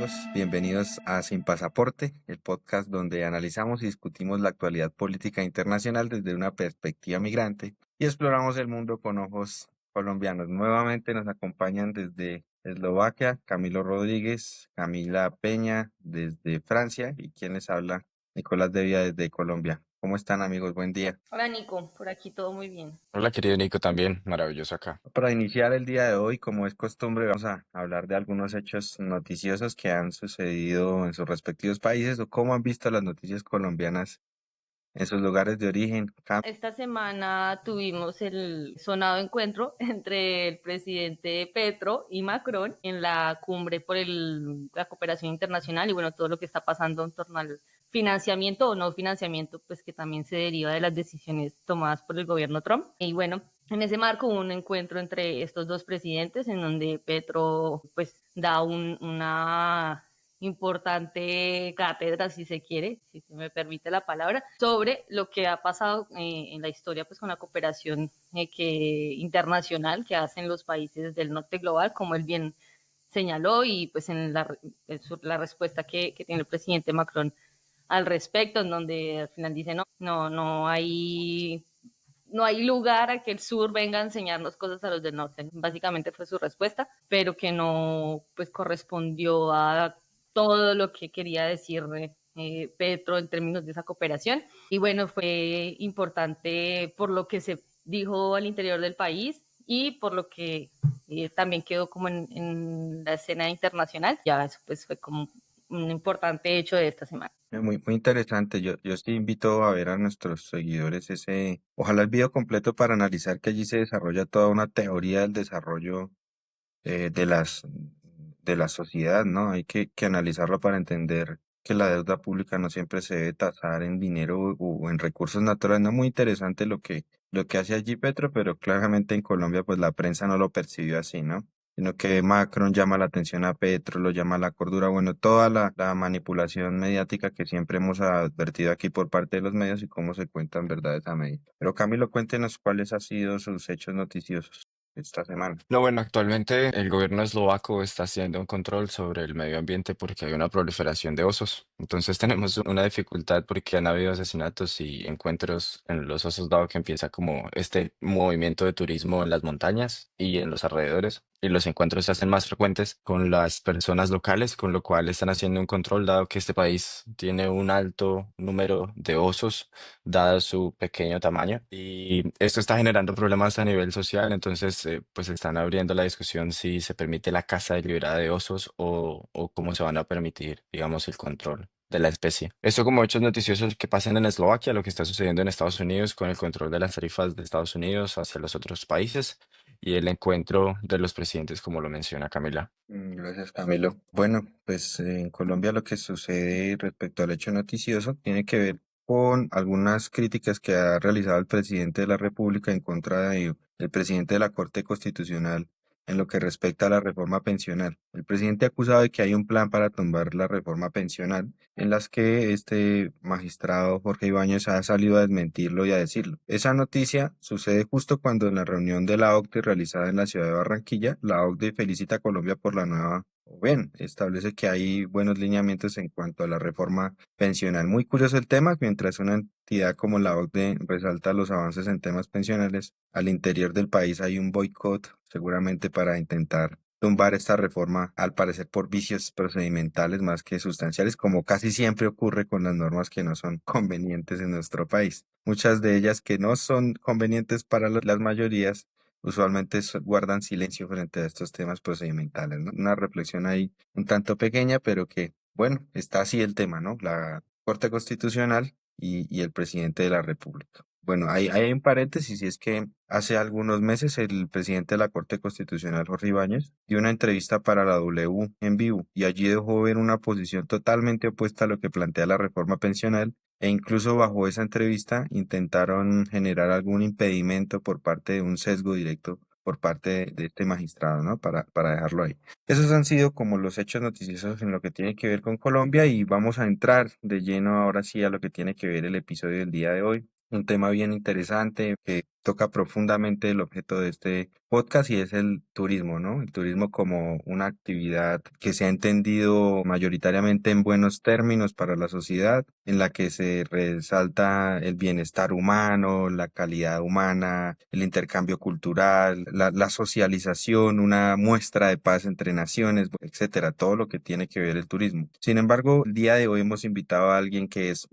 amigos, bienvenidos a Sin Pasaporte, el podcast donde analizamos y discutimos la actualidad política internacional desde una perspectiva migrante y exploramos el mundo con ojos colombianos. Nuevamente nos acompañan desde Eslovaquia, Camilo Rodríguez, Camila Peña desde Francia y quien les habla, Nicolás Devia desde Colombia. ¿Cómo están amigos? Buen día. Hola Nico, por aquí todo muy bien. Hola, querido Nico, también, maravilloso acá. Para iniciar el día de hoy, como es costumbre, vamos a hablar de algunos hechos noticiosos que han sucedido en sus respectivos países o cómo han visto las noticias colombianas en sus lugares de origen. Esta semana tuvimos el sonado encuentro entre el presidente Petro y Macron en la cumbre por la cooperación internacional y bueno, todo lo que está pasando en torno al financiamiento o no financiamiento, pues que también se deriva de las decisiones tomadas por el gobierno Trump. Y bueno, en ese marco hubo un encuentro entre estos dos presidentes en donde Petro pues da una importante cátedra, si se quiere, si se me permite la palabra, sobre lo que ha pasado en la historia pues con la cooperación internacional que hacen los países del norte global, como él bien señaló, y pues en la respuesta que tiene el presidente Macron al respecto, en donde al final dice no hay lugar a que el sur venga a enseñarnos cosas a los del norte. Básicamente fue su respuesta, pero que no pues correspondió a todo lo que quería decir Petro en términos de esa cooperación. Y bueno, fue importante por lo que se dijo al interior del país y por lo que también quedó como en la escena internacional. Ya eso pues fue como un importante hecho de esta semana. Muy interesante. Yo sí invito a ver a nuestros seguidores ojalá el video completo para analizar que allí se desarrolla toda una teoría del desarrollo de la sociedad, ¿no? Hay que analizarlo para entender que la deuda pública no siempre se debe tasar en dinero o en recursos naturales. No muy interesante lo que hace allí Petro, pero claramente en Colombia pues la prensa no lo percibió así, ¿no? Sino que Macron llama la atención a Petro, lo llama a la cordura, bueno, toda la manipulación mediática que siempre hemos advertido aquí por parte de los medios y cómo se cuentan verdades a medio. Pero Camilo, cuéntenos cuáles han sido sus hechos noticiosos esta semana. No, bueno, actualmente el gobierno eslovaco está haciendo un control sobre el medio ambiente porque hay una proliferación de osos. Entonces tenemos una dificultad porque han habido asesinatos y encuentros en los osos, dado que empieza como este movimiento de turismo en las montañas y en los alrededores. Y los encuentros se hacen más frecuentes con las personas locales, con lo cual están haciendo un control, dado que este país tiene un alto número de osos dado su pequeño tamaño. Y esto está generando problemas a nivel social, entonces pues están abriendo la discusión si se permite la caza deliberada de osos o cómo se van a permitir, digamos, el control de la especie. Esto como hechos noticiosos que pasan en Eslovaquia, lo que está sucediendo en Estados Unidos con el control de las tarifas de Estados Unidos hacia los otros países y el encuentro de los presidentes, como lo menciona Camila. Gracias, Camilo. Bueno, pues en Colombia lo que sucede respecto al hecho noticioso tiene que ver con algunas críticas que ha realizado el presidente de la República en contra del presidente de la Corte Constitucional en lo que respecta a la reforma pensional. El presidente ha acusado de que hay un plan para tumbar la reforma pensional en las que este magistrado Jorge Ibáñez ha salido a desmentirlo y a decirlo. Esa noticia sucede justo cuando en la reunión de la OCDE realizada en la ciudad de Barranquilla, la OCDE felicita a Colombia por la nueva, o bien, establece que hay buenos lineamientos en cuanto a la reforma pensional. Muy curioso el tema, mientras una entidad como la OCDE resalta los avances en temas pensionales, al interior del país hay un boicot, seguramente para intentar tumbar esta reforma, al parecer por vicios procedimentales más que sustanciales, como casi siempre ocurre con las normas que no son convenientes en nuestro país. Muchas de ellas que no son convenientes para las mayorías, usualmente guardan silencio frente a estos temas procedimentales, ¿no? Una reflexión ahí un tanto pequeña, pero que, bueno, está así el tema, ¿no? La Corte Constitucional y el presidente de la República. Bueno, hay un paréntesis y es que hace algunos meses el presidente de la Corte Constitucional, Jorge Ibáñez, dio una entrevista para la W en vivo y allí dejó ver una posición totalmente opuesta a lo que plantea la reforma pensional e incluso bajo esa entrevista intentaron generar algún impedimento por parte de un sesgo directo por parte de este magistrado, ¿no? Para dejarlo ahí. Esos han sido como los hechos noticiosos en lo que tiene que ver con Colombia y vamos a entrar de lleno ahora sí a lo que tiene que ver el episodio del día de hoy. un tema bien interesante que toca profundamente el objeto de este podcast y es el turismo, ¿no? El turismo como una actividad que se ha entendido mayoritariamente en buenos términos para la sociedad, en la que se resalta el bienestar humano, la calidad humana, el intercambio cultural, la socialización, una muestra de paz entre naciones, etcétera, todo lo que tiene que ver el turismo. Sin embargo, el día de hoy hemos invitado a alguien que es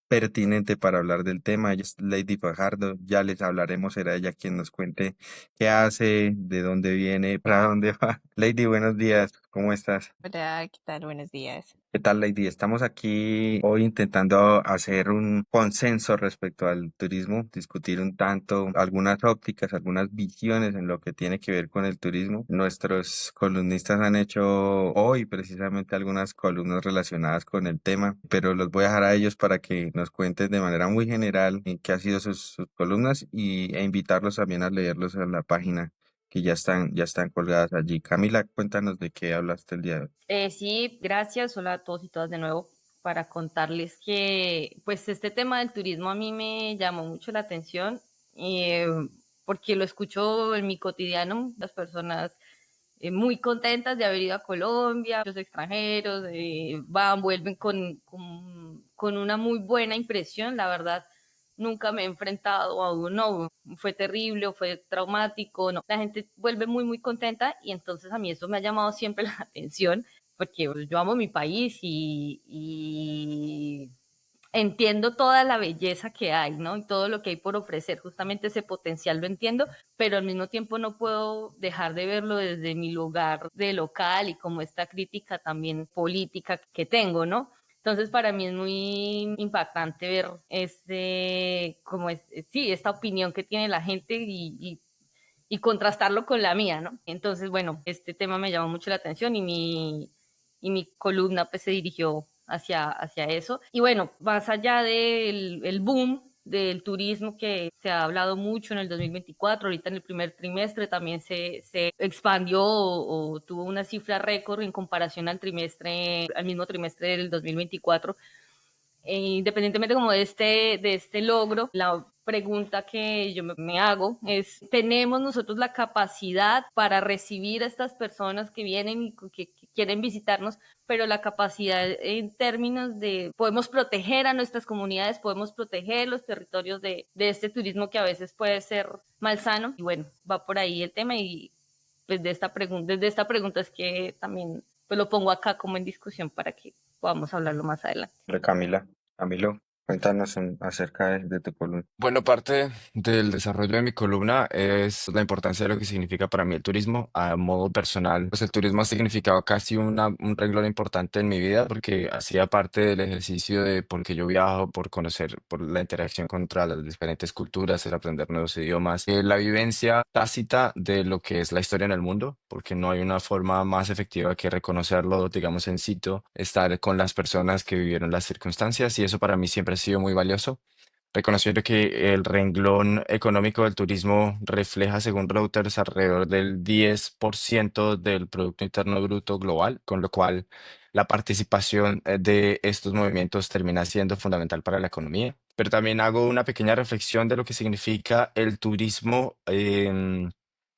pertinente para hablar del tema. Ella es Lady Fajardo, ya les hablaremos, será ella quien nos cuente qué hace, de dónde viene, para dónde va. Lady, buenos días, ¿cómo estás? Hola, ¿qué tal? Buenos días. ¿Qué tal, Lady? Estamos aquí hoy intentando hacer un consenso respecto al turismo, discutir un tanto algunas ópticas, algunas visiones en lo que tiene que ver con el turismo. Nuestros columnistas han hecho hoy precisamente algunas columnas relacionadas con el tema, pero los voy a dejar a ellos para que nos cuenten de manera muy general en qué han sido sus columnas e invitarlos también a leerlos en la página que ya están colgadas allí. Camila, cuéntanos de qué hablaste el día de hoy. Sí, gracias. Hola a todos y todas de nuevo para contarles que pues este tema del turismo a mí me llamó mucho la atención eh, porque lo escucho en mi cotidiano, las personas muy contentas de haber ido a Colombia, los extranjeros van, vuelven con una muy buena impresión, la verdad. Nunca me he enfrentado a uno, no, fue terrible o fue traumático, no. La gente vuelve muy, muy contenta y entonces a mí eso me ha llamado siempre la atención porque pues, yo amo mi país y entiendo toda la belleza que hay, ¿no? Y todo lo que hay por ofrecer, justamente ese potencial lo entiendo, pero al mismo tiempo no puedo dejar de verlo desde mi lugar de local y como esta crítica también política que tengo, ¿no? Entonces para mí es muy impactante ver como es, sí, esta opinión que tiene la gente y contrastarlo con la mía, ¿no? Entonces, bueno, este tema me llamó mucho la atención y mi columna pues se dirigió hacia eso. Y bueno, más allá del el boom del turismo que se ha hablado mucho en el 2024, ahorita en el primer trimestre también se expandió o tuvo una cifra récord en comparación al mismo trimestre del 2024. Independientemente como de este logro, la pregunta que yo me hago es, ¿tenemos nosotros la capacidad para recibir a estas personas que vienen y que quieren visitarnos, pero la capacidad en términos de, podemos proteger a nuestras comunidades, podemos proteger los territorios de este turismo que a veces puede ser malsano? Y bueno, va por ahí el tema y pues desde esta pregunta es que también pues lo pongo acá como en discusión para que podamos hablarlo más adelante. Hombre, Camila, Camilo, cuéntanos acerca de tu columna. Bueno, parte del desarrollo de mi columna es la importancia de lo que significa para mí el turismo a modo personal. Pues el turismo ha significado casi un renglón importante en mi vida porque hacía parte del ejercicio de por qué yo viajo, por conocer, por la interacción contra las diferentes culturas, el aprender nuevos idiomas, la vivencia tácita de lo que es la historia en el mundo, porque no hay una forma más efectiva que reconocerlo, digamos, en sitio, estar con las personas que vivieron las circunstancias y eso para mí siempre ha sido muy valioso reconociendo que el renglón económico del turismo refleja, según Reuters, alrededor del 10% del Producto Interno Bruto global, con lo cual la participación de estos movimientos termina siendo fundamental para la economía. Pero también hago una pequeña reflexión de lo que significa el turismo.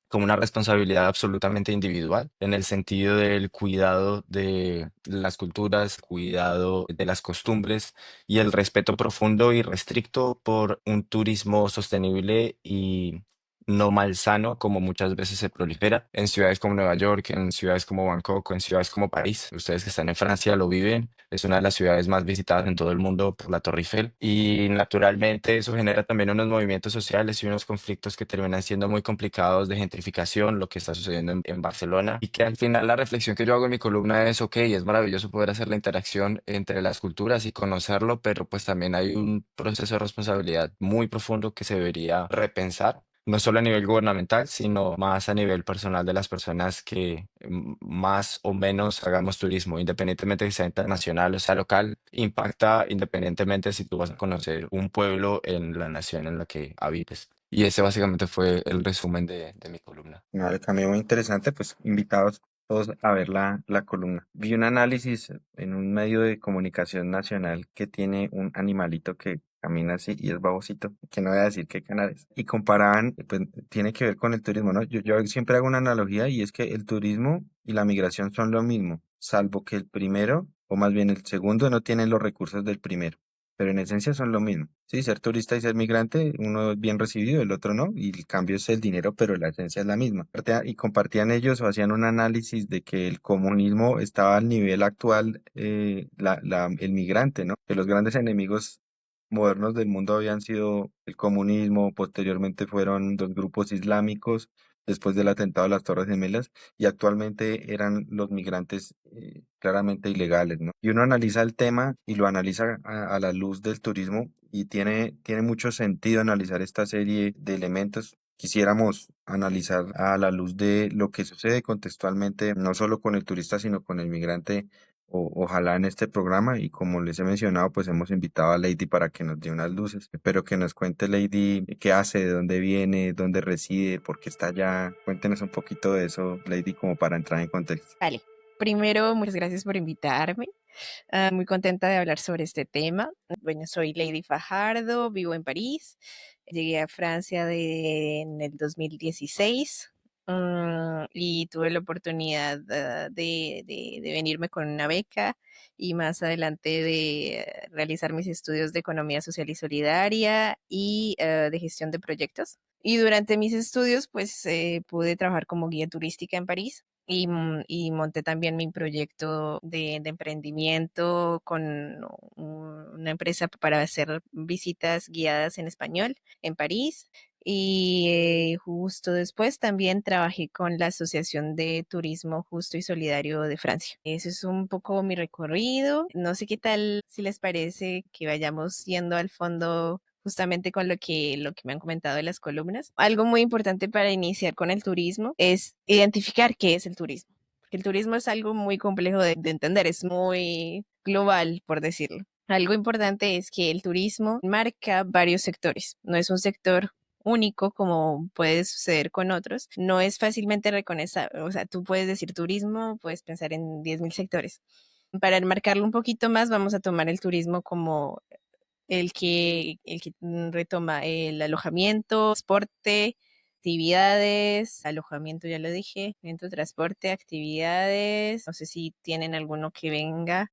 Como una responsabilidad absolutamente individual, en el sentido del cuidado de las culturas, cuidado de las costumbres y el respeto profundo y restricto por un turismo sostenible y no malsano, como muchas veces se prolifera en ciudades como Nueva York, en ciudades como Bangkok, o en ciudades como París. Ustedes que están en Francia lo viven. Es una de las ciudades más visitadas en todo el mundo por la Torre Eiffel. Y naturalmente eso genera también unos movimientos sociales y unos conflictos que terminan siendo muy complicados de gentrificación, lo que está sucediendo en Barcelona. Y que al final la reflexión que yo hago en mi columna es, ok, es maravilloso poder hacer la interacción entre las culturas y conocerlo, pero pues también hay un proceso de responsabilidad muy profundo que se debería repensar no solo a nivel gubernamental, sino más a nivel personal de las personas que más o menos hagamos turismo, independientemente de que sea internacional o sea local, impacta independientemente si tú vas a conocer un pueblo en la nación en la que habites. Y ese básicamente fue el resumen de mi columna. Vale, también muy interesante, pues invitados todos a ver la columna. Vi un análisis en un medio de comunicación nacional que tiene un animalito que camina así y es babosito, que no voy a decir qué canal es. Y comparaban, pues tiene que ver con el turismo, ¿no? Yo siempre hago una analogía y es que el turismo y la migración son lo mismo, salvo que el primero, o más bien el segundo, no tiene los recursos del primero. Pero en esencia son lo mismo. Sí, ser turista y ser migrante, uno es bien recibido, el otro no, y el cambio es el dinero, pero la esencia es la misma. Y compartían ellos o hacían un análisis de que el comunismo estaba al nivel actual, el migrante, ¿no? Que los grandes enemigos modernos del mundo habían sido el comunismo, posteriormente fueron los grupos islámicos, después del atentado a las Torres Gemelas, y actualmente eran los migrantes claramente ilegales, ¿no? Y uno analiza el tema y lo analiza a la luz del turismo y tiene mucho sentido analizar esta serie de elementos. Quisiéramos analizar a la luz de lo que sucede contextualmente, no solo con el turista, sino con el migrante ojalá en este programa y como les he mencionado, pues hemos invitado a Lady para que nos dé unas luces. Espero que nos cuente Lady qué hace, de dónde viene, dónde reside, por qué está allá. Cuéntenos un poquito de eso, Lady, como para entrar en contexto. Vale. Primero, muchas gracias por invitarme. Muy contenta de hablar sobre este tema. Bueno, soy Lady Fajardo, vivo en París. Llegué a Francia en el 2016 y tuve la oportunidad de venirme con una beca y más adelante de realizar mis estudios de economía social y solidaria y de gestión de proyectos. Y durante mis estudios, pues pude trabajar como guía turística en París y monté también mi proyecto de emprendimiento con una empresa para hacer visitas guiadas en español en París. Y justo después también trabajé con la Asociación de Turismo Justo y Solidario de Francia. Eso es un poco mi recorrido. No sé qué tal, si les parece que vayamos yendo al fondo justamente con lo que me han comentado de las columnas. Algo muy importante para iniciar con el turismo es identificar qué es el turismo. Porque el turismo es algo muy complejo de entender, es muy global, por decirlo. Algo importante es que el turismo marca varios sectores, no es un sector único como puede suceder con otros, no es fácilmente reconocible, o sea, tú puedes decir turismo, puedes pensar en 10.000 sectores. Para enmarcarlo un poquito más, vamos a tomar el turismo como el que retoma el alojamiento, transporte, actividades, alojamiento ya lo dije, transporte, actividades, no sé si tienen alguno que venga,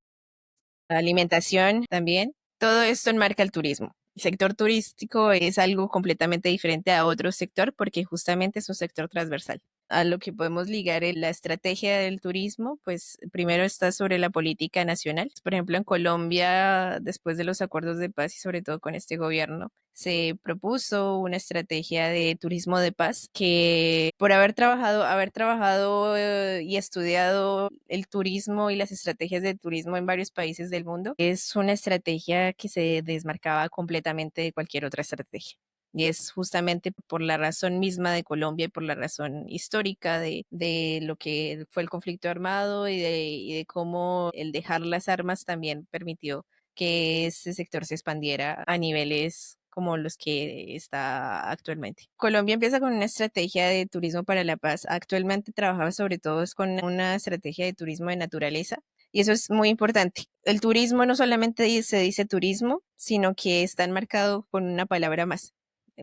alimentación también. Todo esto enmarca el turismo. El sector turístico es algo completamente diferente a otro sector porque justamente es un sector transversal. A lo que podemos ligar la estrategia del turismo, pues primero está sobre la política nacional. Por ejemplo, en Colombia, después de los acuerdos de paz y sobre todo con este gobierno, se propuso una estrategia de turismo de paz que por haber trabajado y estudiado el turismo y las estrategias de turismo en varios países del mundo, es una estrategia que se desmarcaba completamente de cualquier otra estrategia. Y es justamente por la razón misma de Colombia y por la razón histórica de lo que fue el conflicto armado y de cómo el dejar las armas también permitió que ese sector se expandiera a niveles como los que está actualmente. Colombia empieza con una estrategia de turismo para la paz. Actualmente trabaja sobre todo es con una estrategia de turismo de naturaleza. Y eso es muy importante. El turismo no solamente se dice turismo, sino que está enmarcado con una palabra más.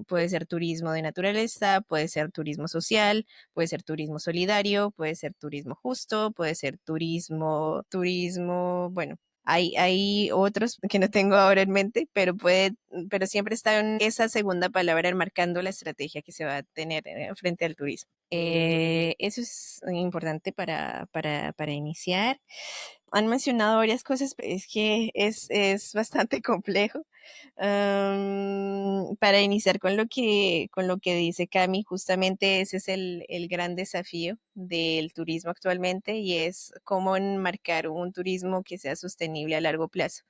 Puede ser turismo de naturaleza, puede ser turismo social, puede ser turismo solidario, puede ser turismo justo, puede ser bueno, hay otros que no tengo ahora en mente, pero siempre está en esa segunda palabra enmarcando la estrategia que se va a tener frente al turismo. Eso es importante para iniciar. Han mencionado varias cosas, pero es que es bastante complejo. Para iniciar con lo que dice Cami, justamente ese es el gran desafío del turismo actualmente y es cómo enmarcar un turismo que sea sostenible a largo plazo.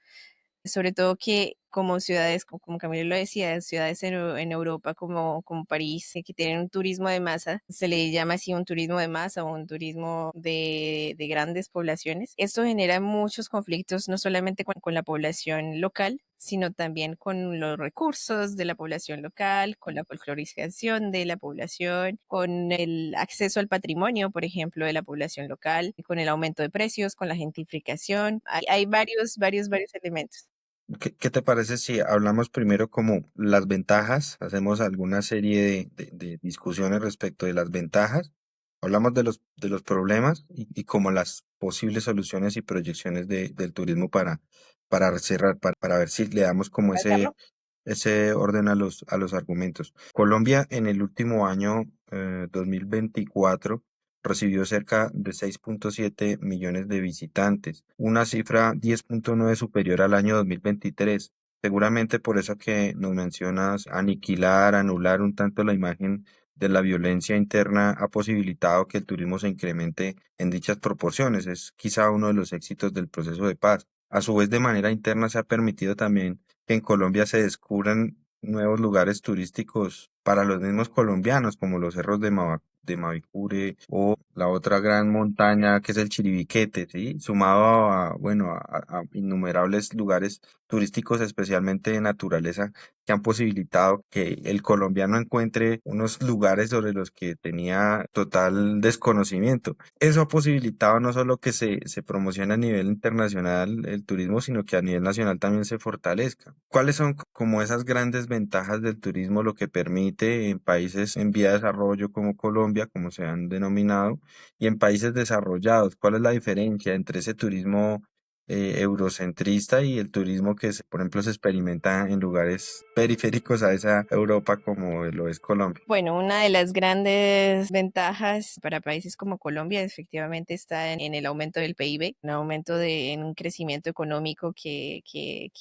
Sobre todo que como ciudades, como Camilo lo decía, ciudades en Europa como París, que tienen un turismo de masa, se le llama así un turismo de masa o un turismo de grandes poblaciones. Esto genera muchos conflictos, no solamente con la población local, sino también con los recursos de la población local, con la folclorización de la población, con el acceso al patrimonio, por ejemplo, de la población local, con el aumento de precios, con la gentrificación. Hay varios elementos. ¿Qué te parece si hablamos primero como las ventajas? Hacemos alguna serie de discusiones respecto de las ventajas. Hablamos de los problemas y como las posibles soluciones y proyecciones del turismo para cerrar, para ver si le damos como ¿Pasarlo? ese orden a los argumentos. Colombia en el último año 2024 recibió cerca de 6.7 millones de visitantes, una cifra 10.9 superior al año 2023. Seguramente por eso que nos mencionas, aniquilar, anular un tanto la imagen de la violencia interna ha posibilitado que el turismo se incremente en dichas proporciones. Es quizá uno de los éxitos del proceso de paz. A su vez, de manera interna se ha permitido también que en Colombia se descubran nuevos lugares turísticos para los mismos colombianos, como los cerros de Mavicure o la otra gran montaña que es el Chiribiquete, ¿sí? Sumado a, bueno, a innumerables lugares turísticos, especialmente de naturaleza, que han posibilitado que el colombiano encuentre unos lugares sobre los que tenía total desconocimiento. Eso ha posibilitado no solo que se promocione a nivel internacional el turismo, sino que a nivel nacional también se fortalezca. ¿Cuáles son como esas grandes ventajas del turismo, lo que permite en países en vía de desarrollo como Colombia, como se han denominado, y en países desarrollados? ¿Cuál es la diferencia entre ese turismo eurocentrista y el turismo por ejemplo, se experimenta en lugares periféricos a esa Europa como lo es Colombia? Bueno, una de las grandes ventajas para países como Colombia efectivamente está en el aumento del PIB, un aumento en un crecimiento económico que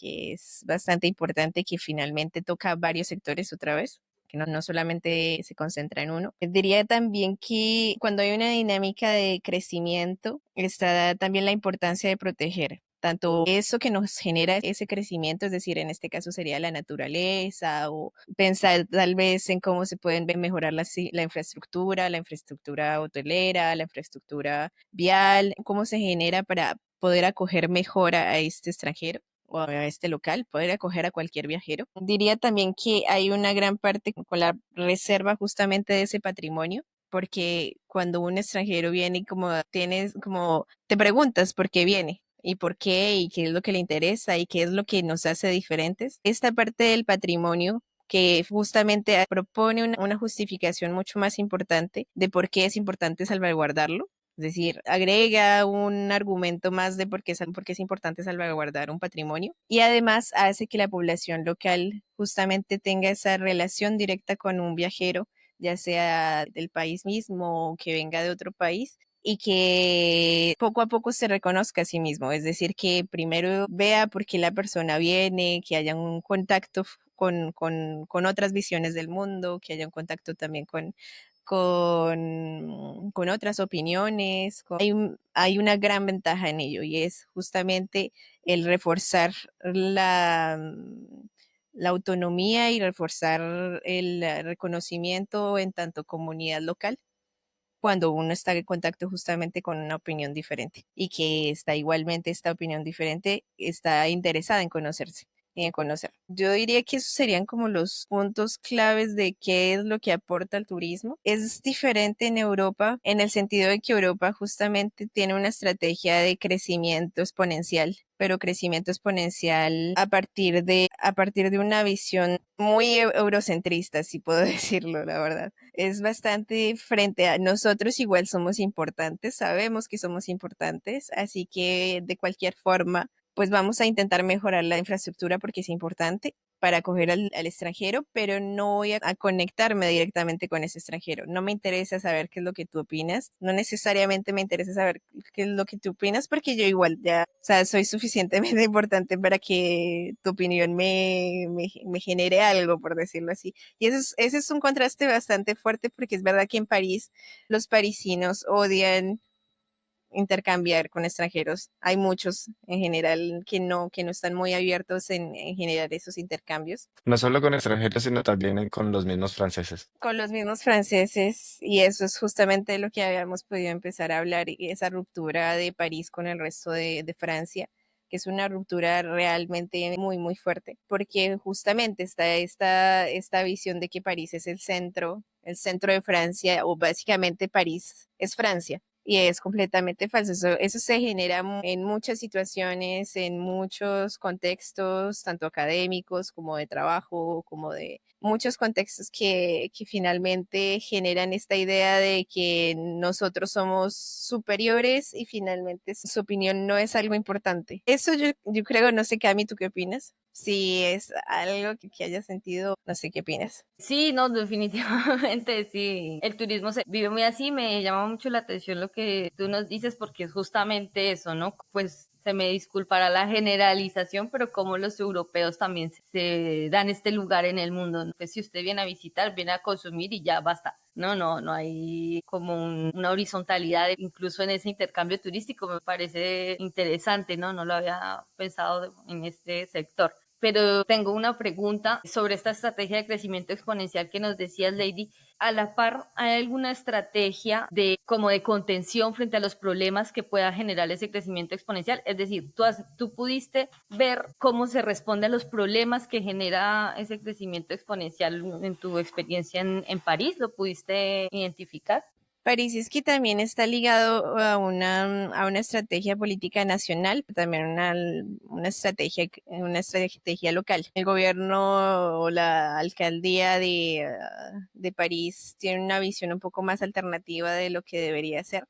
es bastante importante, que finalmente toca varios sectores otra vez, que no solamente se concentra en uno. Diría también que cuando hay una dinámica de crecimiento, está también la importancia de proteger tanto eso que nos genera ese crecimiento, es decir, en este caso sería la naturaleza, o pensar tal vez en cómo se pueden mejorar la infraestructura hotelera, la infraestructura vial, cómo se genera para poder acoger mejor a este extranjero o a este local, poder acoger a cualquier viajero. Diría también que hay una gran parte con la reserva justamente de ese patrimonio, porque cuando un extranjero viene y como tienes, como te preguntas por qué viene y por qué y qué es lo que le interesa y qué es lo que nos hace diferentes. Esta parte del patrimonio que justamente propone una justificación mucho más importante de por qué es importante salvaguardarlo. Es decir, agrega un argumento más de por qué es importante salvaguardar un patrimonio, y además hace que la población local justamente tenga esa relación directa con un viajero, ya sea del país mismo o que venga de otro país, y que poco a poco se reconozca a sí mismo. Es decir, que primero vea por qué la persona viene, que haya un contacto con otras visiones del mundo, que haya un contacto también con otras opiniones. Hay una gran ventaja en ello, y es justamente el reforzar la autonomía y reforzar el reconocimiento en tanto comunidad local, cuando uno está en contacto justamente con una opinión diferente, y que está igualmente, esta opinión diferente está interesada en conocerse y en conocer. Yo diría que esos serían como los puntos claves de qué es lo que aporta el turismo. Es diferente en Europa en el sentido de que Europa justamente tiene una estrategia de crecimiento exponencial, pero crecimiento exponencial a partir de una visión muy eurocentrista, si puedo decirlo, la verdad. Es bastante frente a nosotros, igual somos importantes, sabemos que somos importantes, así que de cualquier forma, pues vamos a intentar mejorar la infraestructura porque es importante para acoger al extranjero, pero no voy a conectarme directamente con ese extranjero. No me interesa saber qué es lo que tú opinas, no necesariamente me interesa saber qué es lo que tú opinas, porque yo igual ya, o sea, soy suficientemente importante para que tu opinión me genere algo, por decirlo así. Y ese es un contraste bastante fuerte, porque es verdad que en París los parisinos odian intercambiar con extranjeros. Hay muchos en general que no están muy abiertos en generar esos intercambios. No solo con extranjeros, sino también con los mismos franceses. Con los mismos franceses, y eso es justamente lo que habíamos podido empezar a hablar, y esa ruptura de París con el resto de Francia, que es una ruptura realmente muy, muy fuerte, porque justamente está esta visión de que París es el centro de Francia, o básicamente París es Francia. Y es completamente falso. Eso se genera en muchas situaciones, en muchos contextos, tanto académicos como de trabajo, como de muchos contextos que finalmente generan esta idea de que nosotros somos superiores y finalmente su opinión no es algo importante. Eso yo creo, no sé, Cami, ¿tú qué opinas? Si es algo que hayas sentido, no sé qué opinas. Sí, no, definitivamente sí. El turismo se vive muy así, me llama mucho la atención lo que tú nos dices porque es justamente eso, ¿no? Pues se me disculpará la generalización, pero como los europeos también se dan este lugar en el mundo, ¿no? Pues si usted viene a visitar, viene a consumir y ya basta. No hay como una horizontalidad, incluso en ese intercambio turístico, me parece interesante, ¿no? No lo había pensado en este sector. Pero tengo una pregunta sobre esta estrategia de crecimiento exponencial que nos decías, Lady. A la par, ¿hay alguna estrategia de como de contención frente a los problemas que pueda generar ese crecimiento exponencial? Es decir, tú pudiste ver cómo se responde a los problemas que genera ese crecimiento exponencial en tu experiencia en París. ¿Lo pudiste identificar? París es que también está ligado a una estrategia política nacional, pero también una estrategia local. El gobierno o la alcaldía de París tiene una visión un poco más alternativa de lo que debería ser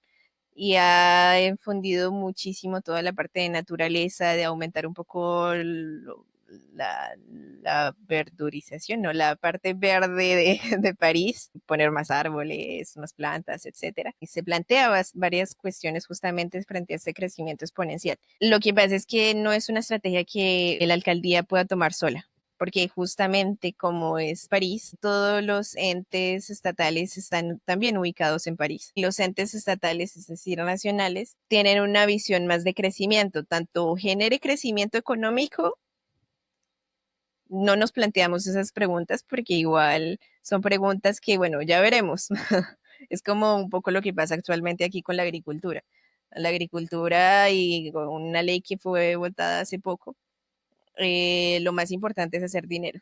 y ha infundido muchísimo toda la parte de naturaleza, de aumentar un poco la, la verdurización, ¿no? La parte verde de París, poner más árboles, más plantas, etcétera. Y se plantea varias cuestiones justamente frente a ese crecimiento exponencial. Lo que pasa es que no es una estrategia que la alcaldía pueda tomar sola, porque justamente como es París, todos los entes estatales están también ubicados en París. Los entes estatales, es decir, nacionales, tienen una visión más de crecimiento, tanto genere crecimiento económico. No nos planteamos esas preguntas porque igual son preguntas que, bueno, ya veremos. Es como un poco lo que pasa actualmente aquí con la agricultura. La agricultura y con una ley que fue votada hace poco, lo más importante es hacer dinero.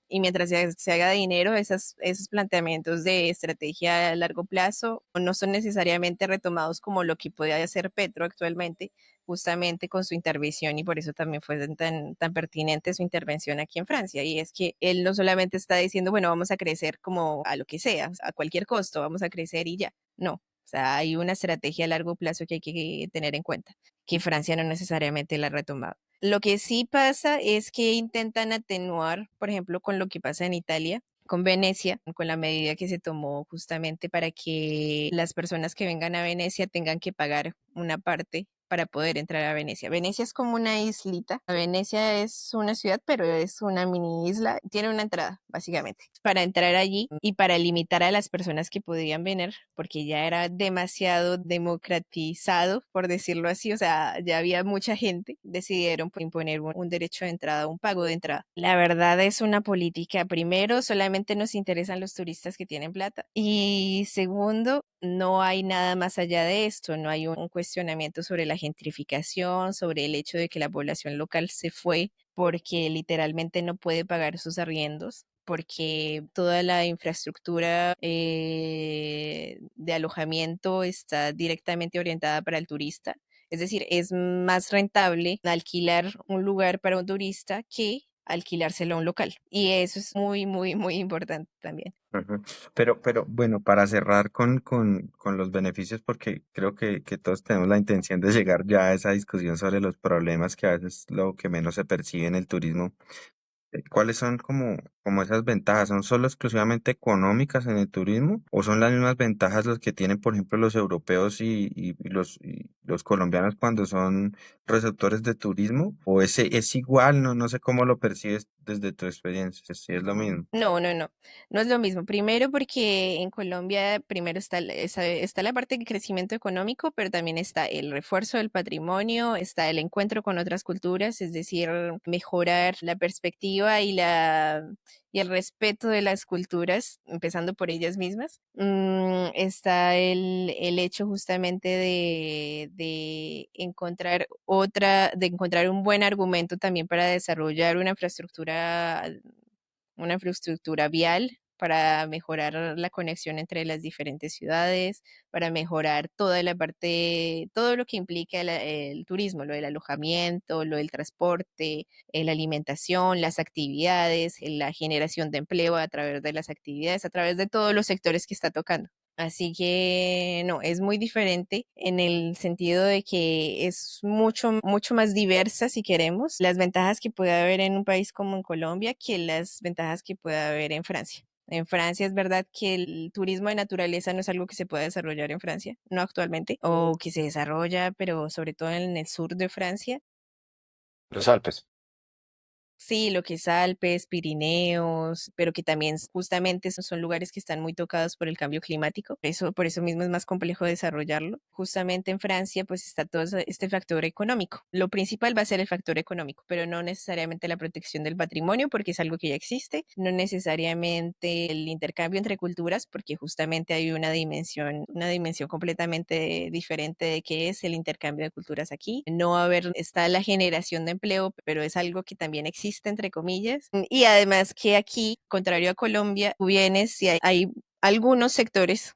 Y mientras se haga dinero, esos planteamientos de estrategia a largo plazo no son necesariamente retomados como lo que puede hacer Petro actualmente, justamente con su intervención, y por eso también fue tan pertinente su intervención aquí en Francia. Y es que él no solamente está diciendo, bueno, vamos a crecer como a lo que sea, a cualquier costo, vamos a crecer y ya. No. O sea, hay una estrategia a largo plazo que hay que tener en cuenta, que Francia no necesariamente la ha retomado. Lo que sí pasa es que intentan atenuar, por ejemplo, con lo que pasa en Italia, con Venecia, con la medida que se tomó justamente para que las personas que vengan a Venecia tengan que pagar una parte para poder entrar a Venecia. Venecia es como una islita. Venecia es una ciudad, pero es una mini isla. Tiene una entrada, básicamente, para entrar allí y para limitar a las personas que podían venir, porque ya era demasiado democratizado, por decirlo así. O sea, ya había mucha gente. Decidieron imponer un derecho de entrada, un pago de entrada. La verdad es una política, primero, solamente nos interesan los turistas que tienen plata. Y segundo, no hay nada más allá de esto, no hay un cuestionamiento sobre la gentrificación, sobre el hecho de que la población local se fue porque literalmente no puede pagar sus arriendos, porque toda la infraestructura de alojamiento está directamente orientada para el turista. Es decir, es más rentable alquilar un lugar para un turista que alquilárselo a un local. Y eso es muy, muy, muy importante también. Ujú. Pero bueno, para cerrar con los beneficios, porque creo que todos tenemos la intención de llegar ya a esa discusión sobre los problemas que a veces lo que menos se percibe en el turismo. ¿Cuáles son como esas ventajas? ¿Son solo exclusivamente económicas en el turismo? ¿O son las mismas ventajas las que tienen, por ejemplo, los europeos y los colombianos cuando son receptores de turismo? ¿O es igual? No sé cómo lo percibes desde tu experiencia, si es lo mismo. No, no, no, no es lo mismo. Primero porque en Colombia primero está la parte de crecimiento económico, pero también está el refuerzo del patrimonio, está el encuentro con otras culturas, es decir, mejorar la perspectiva y el respeto de las culturas, empezando por ellas mismas. Está el hecho justamente de encontrar un buen argumento también para desarrollar una infraestructura vial para mejorar la conexión entre las diferentes ciudades, para mejorar toda la parte, todo lo que implica el turismo, lo del alojamiento, lo del transporte, la alimentación, las actividades, la generación de empleo a través de las actividades, a través de todos los sectores que está tocando. Así que no, es muy diferente en el sentido de que es mucho más diversa, si queremos, las ventajas que puede haber en un país como en Colombia que las ventajas que puede haber en Francia. En Francia es verdad que el turismo de naturaleza no es algo que se pueda desarrollar en Francia, no actualmente, o que se desarrolla, pero sobre todo en el sur de Francia. Los Alpes. Sí, lo que es Alpes, Pirineos, pero que también justamente esos son lugares que están muy tocados por el cambio climático. Eso, por eso mismo es más complejo desarrollarlo. Justamente en Francia, pues está todo este factor económico. Lo principal va a ser el factor económico, pero no necesariamente la protección del patrimonio, porque es algo que ya existe. No necesariamente el intercambio entre culturas, porque justamente hay una dimensión completamente diferente de qué es el intercambio de culturas aquí. No haber, está la generación de empleo, pero es algo que también existe, entre comillas. Y además que aquí, contrario a Colombia, tú vienes y hay algunos sectores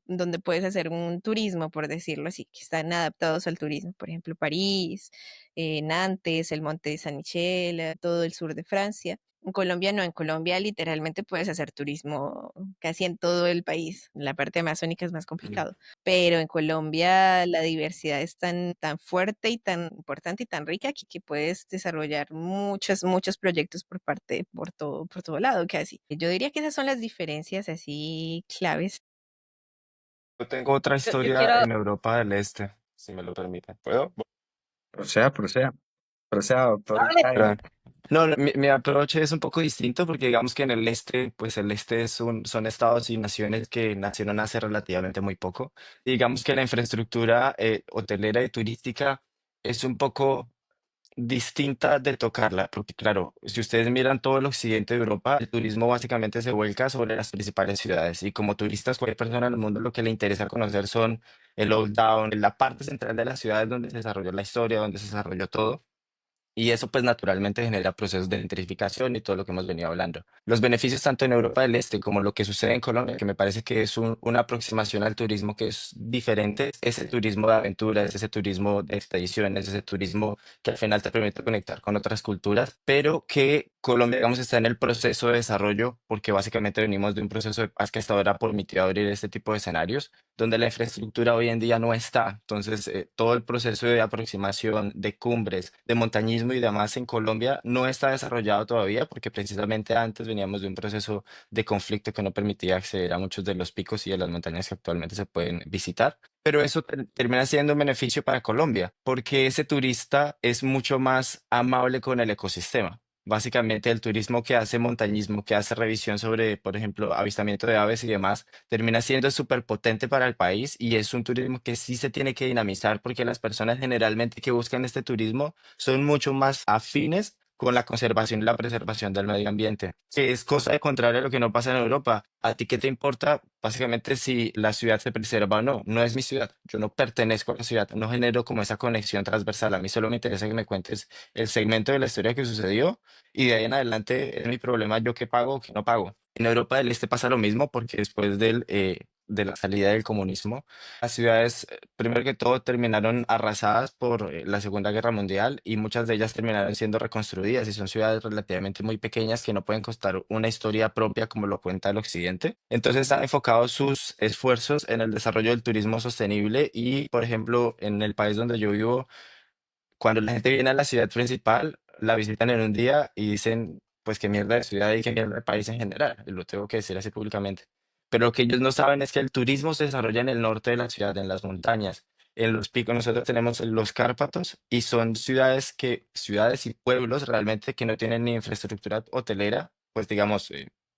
donde puedes hacer un turismo, por decirlo así, que están adaptados al turismo. Por ejemplo, París, Nantes, el Monte de San Michel, todo el sur de Francia. En Colombia no, en Colombia literalmente puedes hacer turismo casi en todo el país. En la parte amazónica es más Mm. complicado, pero en Colombia la diversidad es tan fuerte y tan importante y tan rica que puedes desarrollar muchos proyectos por todo lado, casi. Yo diría que esas son las diferencias así claves. Yo tengo otra Yo historia quiero, en Europa del Este, si me lo permiten. ¿Puedo? Proceda, doctor hable. Jaime. Perdón. No, no, mi approach es un poco distinto porque digamos que en el este, pues el este son estados y naciones que nacieron hace relativamente muy poco. Y digamos que la infraestructura hotelera y turística es un poco distinta de tocarla, porque claro, si ustedes miran todo el occidente de Europa, el turismo básicamente se vuelca sobre las principales ciudades y como turistas, cualquier persona en el mundo lo que le interesa conocer son el Old Town, la parte central de las ciudades donde se desarrolló la historia, donde se desarrolló todo. Y eso pues naturalmente genera procesos de gentrificación y todo lo que hemos venido hablando. Los beneficios tanto en Europa del Este como lo que sucede en Colombia, que me parece que es una aproximación al turismo que es diferente, es ese turismo de aventuras, ese turismo de expediciones, ese turismo que al final te permite conectar con otras culturas, pero que Colombia, digamos, está en el proceso de desarrollo porque básicamente venimos de un proceso de paz que hasta ahora ha permitido abrir este tipo de escenarios donde la infraestructura hoy en día no está. Entonces, todo el proceso de aproximación de cumbres, de montañismo y demás en Colombia no está desarrollado todavía porque precisamente antes veníamos de un proceso de conflicto que no permitía acceder a muchos de los picos y de las montañas que actualmente se pueden visitar. Pero eso termina siendo un beneficio para Colombia porque ese turista es mucho más amable con el ecosistema. Básicamente el turismo que hace montañismo, que hace revisión sobre, por ejemplo, avistamiento de aves y demás, termina siendo súper potente para el país y es un turismo que sí se tiene que dinamizar porque las personas generalmente que buscan este turismo son mucho más afines con la conservación y la preservación del medio ambiente, que es cosa de contrario a lo que no pasa en Europa. ¿A ti qué te importa? Básicamente si la ciudad se preserva o no, no es mi ciudad, yo no pertenezco a la ciudad, no genero como esa conexión transversal, a mí solo me interesa que me cuentes el segmento de la historia que sucedió y de ahí en adelante es mi problema yo qué pago o qué no pago. En Europa del Este pasa lo mismo porque después de la salida del comunismo, las ciudades, primero que todo, terminaron arrasadas por la Segunda Guerra Mundial y muchas de ellas terminaron siendo reconstruidas y son ciudades relativamente muy pequeñas que no pueden costar una historia propia como lo cuenta el Occidente. Entonces han enfocado sus esfuerzos en el desarrollo del turismo sostenible y, por ejemplo, en el país donde yo vivo, cuando la gente viene a la ciudad principal, la visitan en un día y dicen, pues qué mierda de ciudad y qué mierda de país en general. Y lo tengo que decir así públicamente. Pero lo que ellos no saben es que el turismo se desarrolla en el norte de la ciudad, en las montañas, en los picos. Nosotros tenemos los Cárpatos y son ciudades y pueblos realmente que no tienen ni infraestructura hotelera, pues digamos,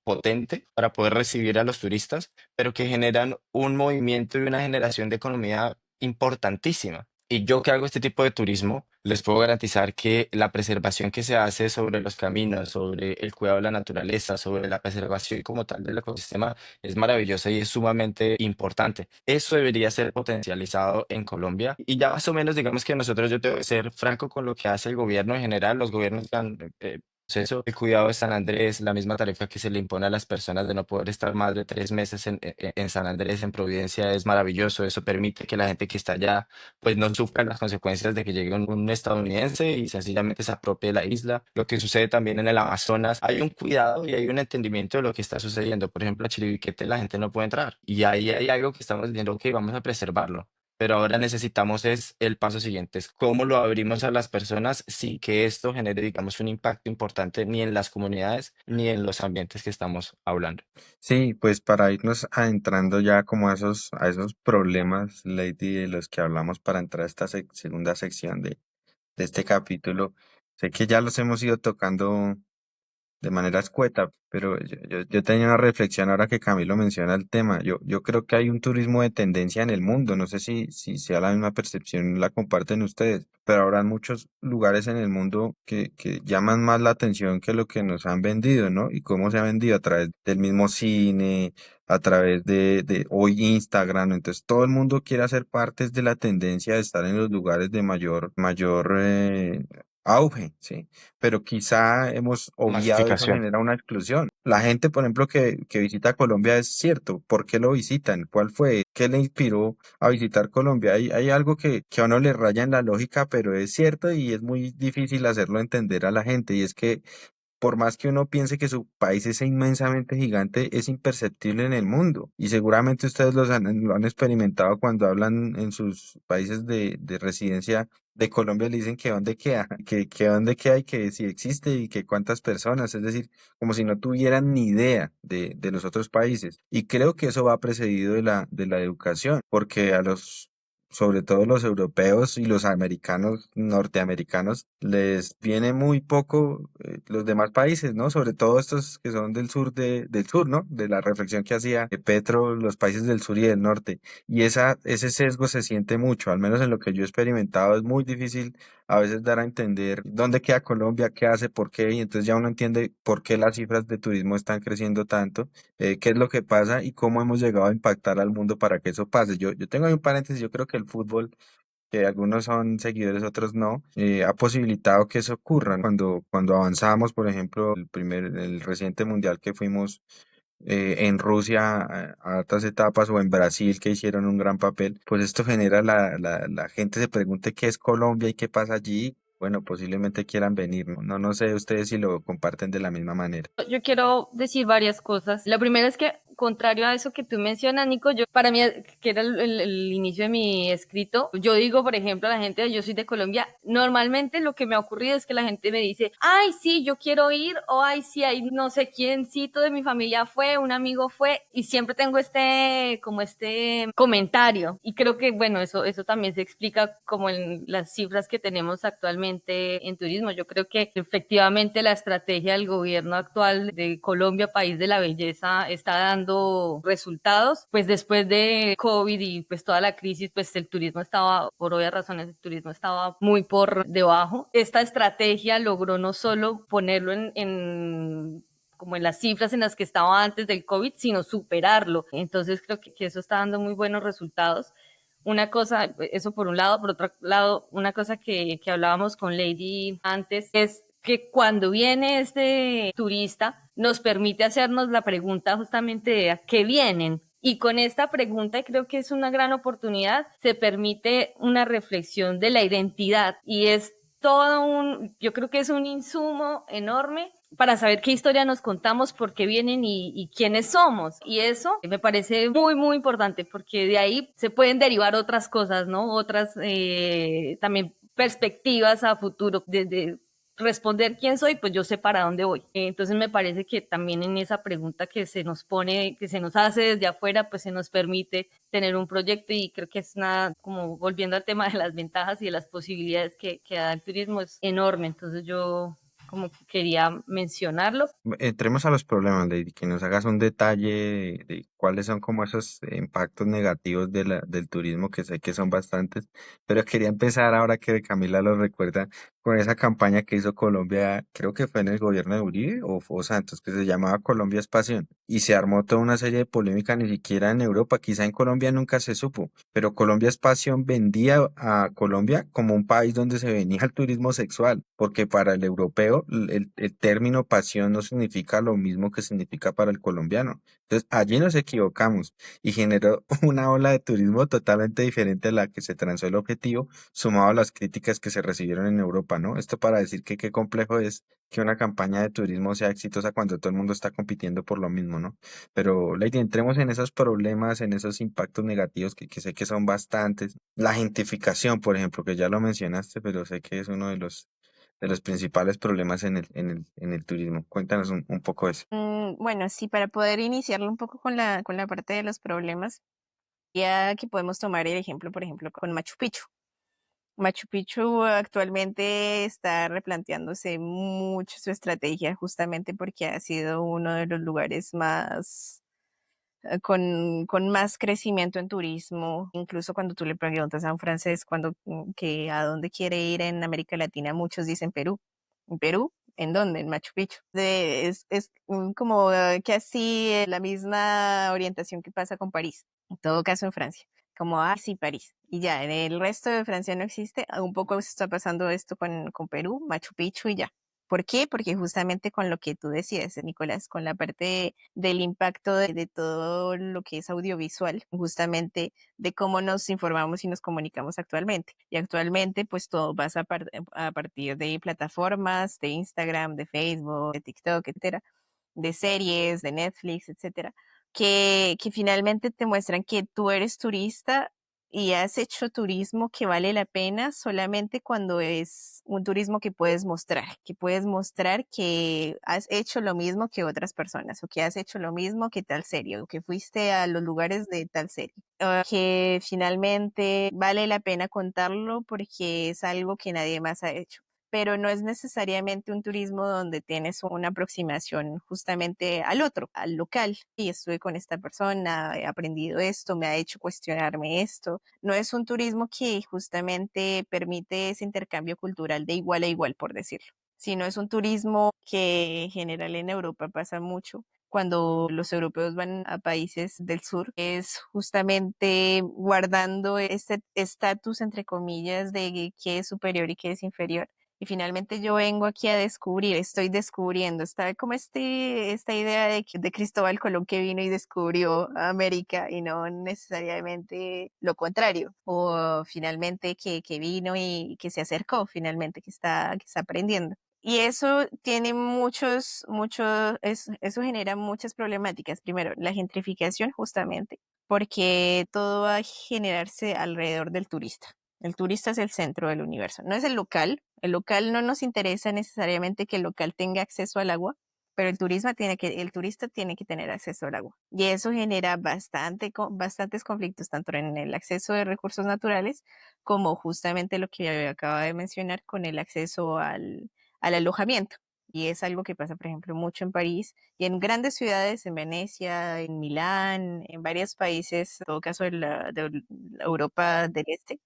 potente para poder recibir a los turistas, pero que generan un movimiento y una generación de economía importantísima. Y yo que hago este tipo de turismo, les puedo garantizar que la preservación que se hace sobre los caminos, sobre el cuidado de la naturaleza, sobre la preservación como tal del ecosistema es maravillosa y es sumamente importante. Eso debería ser potencializado en Colombia. Y ya más o menos, digamos que nosotros, yo tengo que ser franco con lo que hace el gobierno en general. Los gobiernos dan Eso, el cuidado de San Andrés, la misma tarifa que se le impone a las personas de no poder estar más de 3 meses en San Andrés, en Providencia, es maravilloso. Eso permite que la gente que está allá, pues no sufra las consecuencias de que llegue un estadounidense y sencillamente se apropie de la isla. Lo que sucede también en el Amazonas, hay un cuidado y hay un entendimiento de lo que está sucediendo. Por ejemplo, a Chiribiquete la gente no puede entrar y ahí hay algo que estamos diciendo que vamos a preservarlo. Pero ahora necesitamos es el paso siguiente, es cómo lo abrimos a las personas sin que esto genere, digamos, un impacto importante ni en las comunidades ni en los ambientes que estamos hablando. Sí, pues para irnos adentrando ya como a esos problemas, Lady, de los que hablamos para entrar a esta segunda sección de este capítulo, sé que ya los hemos ido tocando de manera escueta, pero yo tenía una reflexión ahora que Camilo menciona el tema. Yo creo que hay un turismo de tendencia en el mundo, no sé si sea la misma percepción, la comparten ustedes, pero habrá muchos lugares en el mundo que llaman más la atención que lo que nos han vendido, ¿no? Y cómo se ha vendido a través del mismo cine, a través de hoy Instagram, entonces todo el mundo quiere hacer parte de la tendencia de estar en los lugares de mayor auge, ¿sí? Pero quizá hemos obviado y eso Masificación. genera una exclusión. La gente, por ejemplo, que visita Colombia es cierto. ¿Por qué lo visitan? ¿Cuál fue? ¿Qué le inspiró a visitar Colombia? Hay algo que a uno le raya en la lógica, pero es cierto y es muy difícil hacerlo entender a la gente. Y es que por más que uno piense que su país es inmensamente gigante, es imperceptible en el mundo. Y seguramente ustedes lo han experimentado cuando hablan en sus países de residencia de Colombia, le dicen que dónde queda, que dónde queda y que si existe y que cuántas personas. Es decir, como si no tuvieran ni idea de los otros países. Y creo que eso va precedido de la educación, porque sobre todo los europeos y los americanos, norteamericanos, les viene muy poco los demás países, ¿no? Sobre todo estos que son del sur, ¿no? De la reflexión que hacía Petro, los países del sur y del norte. Y ese sesgo se siente mucho, al menos en lo que yo he experimentado, es muy difícil a veces dar a entender dónde queda Colombia, qué hace, por qué, y entonces ya uno entiende por qué las cifras de turismo están creciendo tanto, qué es lo que pasa y cómo hemos llegado a impactar al mundo para que eso pase. Yo tengo ahí un paréntesis, yo creo que el fútbol, que algunos son seguidores, otros no, ha posibilitado que eso ocurra. Cuando avanzamos, por ejemplo, el reciente mundial que fuimos en Rusia a otras etapas o en Brasil que hicieron un gran papel, pues esto genera la gente se pregunte qué es Colombia y qué pasa allí. Bueno, posiblemente quieran venir, ¿no? No sé ustedes si lo comparten de la misma manera. Yo quiero decir varias cosas. La primera es que, contrario a eso que tú mencionas, Nico, para mí, que era el inicio de mi escrito, yo digo, por ejemplo, a la gente, yo soy de Colombia, normalmente lo que me ha ocurrido es que la gente me dice, ay, sí, yo quiero ir, o ay, sí, hay no sé quiéncito de mi familia fue, un amigo fue, y siempre tengo como este comentario. Y creo que, bueno, eso también se explica como en las cifras que tenemos actualmente en turismo. Yo creo que efectivamente la estrategia del gobierno actual de Colombia, país de la belleza, está dando resultados. Pues después de COVID y pues toda la crisis, pues el turismo estaba, por obvias razones, el turismo estaba muy por debajo. Esta estrategia logró no solo ponerlo como en las cifras en las que estaba antes del COVID, sino superarlo. Entonces creo que eso está dando muy buenos resultados. Una cosa, eso por un lado, por otro lado, una cosa que hablábamos con Lady antes es que cuando viene este turista nos permite hacernos la pregunta justamente de a qué vienen. Y con esta pregunta, creo que es una gran oportunidad, se permite una reflexión de la identidad y es yo creo que es un insumo enorme para saber qué historia nos contamos, por qué vienen y quiénes somos. Y eso me parece muy, muy importante porque de ahí se pueden derivar otras cosas, ¿no? Otras también perspectivas a futuro, desde responder quién soy, pues yo sé para dónde voy. Entonces me parece que también en esa pregunta que se nos pone, que se nos hace desde afuera, pues se nos permite tener un proyecto y creo que es nada, como volviendo al tema de las ventajas y de las posibilidades que da el turismo, es enorme. Entonces yo como que quería mencionarlo. Entremos a los problemas, Lady, que nos hagas un detalle de cuáles son como esos impactos negativos del turismo, que sé que son bastantes, pero quería empezar ahora que Camila lo recuerda, con esa campaña que hizo Colombia, creo que fue en el gobierno de Uribe o Santos, que se llamaba Colombia es Pasión, y se armó toda una serie de polémica, ni siquiera en Europa, quizá en Colombia nunca se supo, pero Colombia es Pasión vendía a Colombia como un país donde se venía el turismo sexual, porque para el europeo el término pasión no significa lo mismo que significa para el colombiano. Entonces, allí nos equivocamos y generó una ola de turismo totalmente diferente a la que se transó el objetivo, sumado a las críticas que se recibieron en Europa, ¿no? Esto para decir que qué complejo es que una campaña de turismo sea exitosa cuando todo el mundo está compitiendo por lo mismo, ¿no? Pero, Lady, entremos en esos problemas, en esos impactos negativos que sé que son bastantes. La gentrificación, por ejemplo, que ya lo mencionaste, pero sé que es uno de los principales problemas en el turismo. Cuéntanos un poco de eso. Bueno, sí, para poder iniciarlo un poco con la parte de los problemas, ya que podemos tomar el ejemplo, por ejemplo, con Machu Picchu. Machu Picchu actualmente está replanteándose mucho su estrategia justamente porque ha sido uno de los lugares más con más crecimiento en turismo. Incluso cuando tú le preguntas a un francés que a dónde quiere ir en América Latina, muchos dicen Perú. ¿En Perú? ¿En dónde? En Machu Picchu. Es como que así la misma orientación que pasa con París, en todo caso en Francia. Como, sí, París. Y ya, en el resto de Francia no existe. Un poco se está pasando esto con Perú, Machu Picchu y ya. ¿Por qué? Porque justamente con lo que tú decías, Nicolás, con la parte del impacto de todo lo que es audiovisual, justamente de cómo nos informamos y nos comunicamos actualmente. Y actualmente, pues todo pasa a partir de plataformas, de Instagram, de Facebook, de TikTok, etcétera, de series, de Netflix, etcétera, que finalmente te muestran que tú eres turista y has hecho turismo que vale la pena solamente cuando es un turismo que puedes mostrar que has hecho lo mismo que otras personas o que has hecho lo mismo que tal serie o que fuiste a los lugares de tal serie. Que finalmente vale la pena contarlo porque es algo que nadie más ha hecho, pero no es necesariamente un turismo donde tienes una aproximación justamente al otro, al local. Y estuve con esta persona, he aprendido esto, me ha hecho cuestionarme esto. No es un turismo que justamente permite ese intercambio cultural de igual a igual, por decirlo, sino es un turismo que en general en Europa pasa mucho. Cuando los europeos van a países del sur, es justamente guardando este estatus, entre comillas, de qué es superior y qué es inferior. Y finalmente yo vengo aquí a descubrir, estoy descubriendo, está como esta idea de Cristóbal Colón que vino y descubrió América y no necesariamente lo contrario, o finalmente que vino y que se acercó finalmente, que está aprendiendo. Y eso tiene eso genera muchas problemáticas. Primero, la gentrificación justamente, porque todo va a generarse alrededor del turista. El turista es el centro del universo, no es el local. El local no nos interesa necesariamente que el local tenga acceso al agua, pero el turista tiene que tener acceso al agua. Y eso genera bastantes conflictos, tanto en el acceso de recursos naturales como justamente lo que acaba de mencionar con el acceso al alojamiento. Y es algo que pasa, por ejemplo, mucho en París y en grandes ciudades, en Venecia, en Milán, en varios países, en todo caso de la Europa del Este,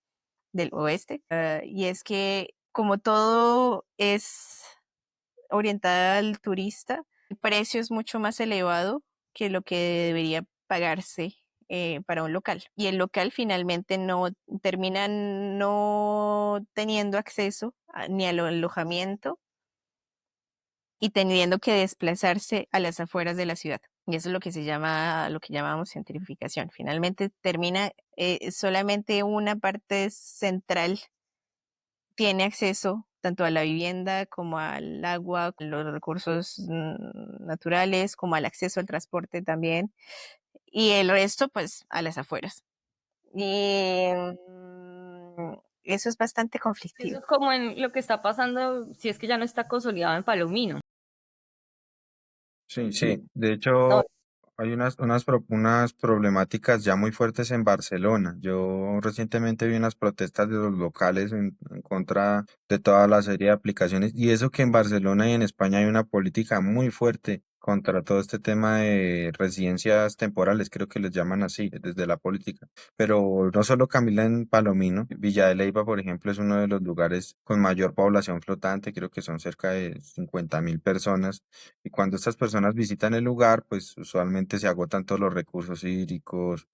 del Oeste. Y es que como todo es orientada al turista, el precio es mucho más elevado que lo que debería pagarse para un local. Y el local finalmente no termina no teniendo acceso ni al alojamiento y teniendo que desplazarse a las afueras de la ciudad. Y eso es lo que lo que llamamos gentrificación. Finalmente termina solamente una parte central tiene acceso tanto a la vivienda como al agua, los recursos naturales, como al acceso al transporte también, y el resto pues a las afueras. Y eso es bastante Eso conflictivo. es como en lo que está pasando, si es que ya no está consolidado en Palomino. Sí, sí. De No, hecho, hay unas problemáticas ya muy fuertes en Barcelona. Yo recientemente vi unas protestas de los locales en contra de toda la serie de aplicaciones. Y eso que en Barcelona y en España hay una política muy fuerte contra todo este tema de residencias temporales, creo que les llaman así desde la política. Pero no solo Camila en Palomino, Villa de Leyva, por ejemplo, es uno de los lugares con mayor población flotante, creo que son cerca de 50.000 personas. Y cuando estas personas visitan el lugar, pues usualmente se agotan todos los recursos hídricos,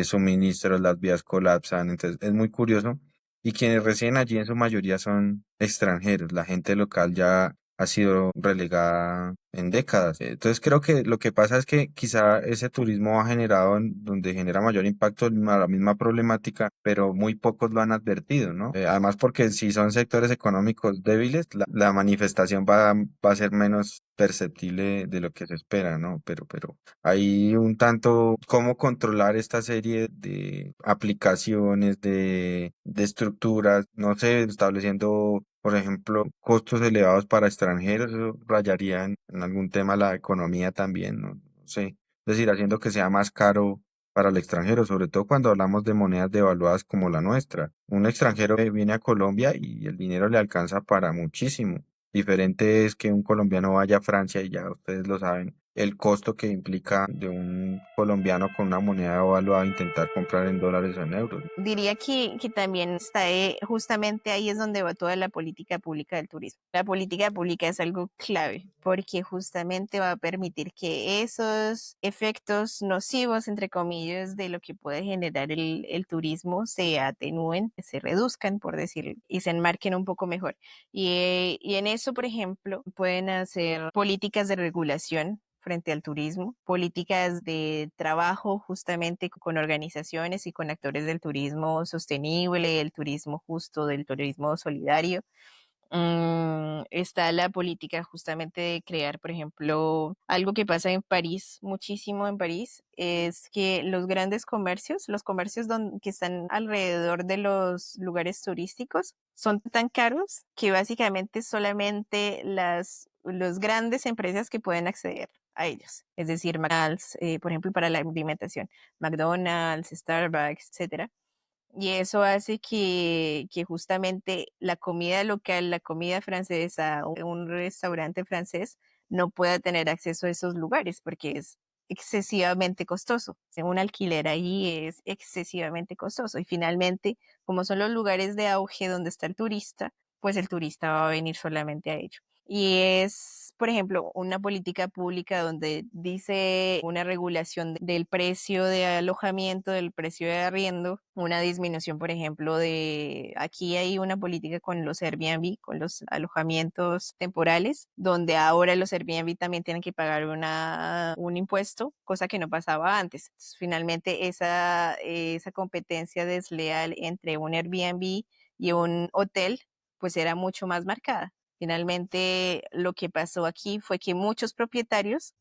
suministros, las vías colapsan, entonces es muy curioso. Y quienes residen allí en su mayoría son extranjeros, la gente local ya ha sido relegada en décadas. Entonces creo que lo que pasa es que quizá ese turismo ha generado donde genera mayor impacto la misma problemática, pero muy pocos lo han advertido, ¿no? Además porque si son sectores económicos débiles, la manifestación va a ser menos perceptible de lo que se espera, ¿no? Pero hay un tanto cómo controlar esta serie de aplicaciones, de estructuras, no sé, estableciendo, por ejemplo, costos elevados para extranjeros, eso rayaría en algún tema la economía también, no, no sé. Es decir, haciendo que sea más caro para el extranjero, sobre todo cuando hablamos de monedas devaluadas como la nuestra. Un extranjero viene a Colombia y el dinero le alcanza para muchísimo. Diferente es que un colombiano vaya a Francia y ya ustedes lo saben, el costo que implica de un colombiano con una moneda devaluada intentar comprar en dólares o en euros. Diría que también está justamente ahí es donde va toda la política pública del turismo. La política pública es algo clave porque justamente va a permitir que esos efectos nocivos, entre comillas, de lo que puede generar el turismo se atenúen, se reduzcan, por decirlo, y se enmarquen un poco mejor. Y en eso, por ejemplo, pueden hacer políticas de regulación frente al turismo, políticas de trabajo justamente con organizaciones y con actores del turismo sostenible, el turismo justo, del turismo solidario. Está la política justamente de crear, por ejemplo, algo que pasa en París, muchísimo en París, es que los grandes comercios, los comercios que están alrededor de los lugares turísticos, son tan caros que básicamente solamente las grandes empresas que pueden acceder a ellos, es decir, McDonald's, por ejemplo, para la alimentación, McDonald's, Starbucks, etcétera. Y eso hace que justamente la comida local, la comida francesa o un restaurante francés no pueda tener acceso a esos lugares porque es excesivamente costoso. O sea, un alquiler ahí es excesivamente costoso. Y finalmente, como son los lugares de auge donde está el turista, pues el turista va a venir solamente a ello. Y es, por ejemplo, una política pública donde dice una regulación del precio de alojamiento, del precio de arriendo, una disminución, por ejemplo, aquí hay una política con los Airbnb, con los alojamientos temporales, donde ahora los Airbnb también tienen que pagar un impuesto, cosa que no pasaba antes. Entonces, finalmente, esa competencia desleal entre un Airbnb y un hotel, pues era mucho más marcada. Finalmente, lo que pasó aquí fue que muchos propietarios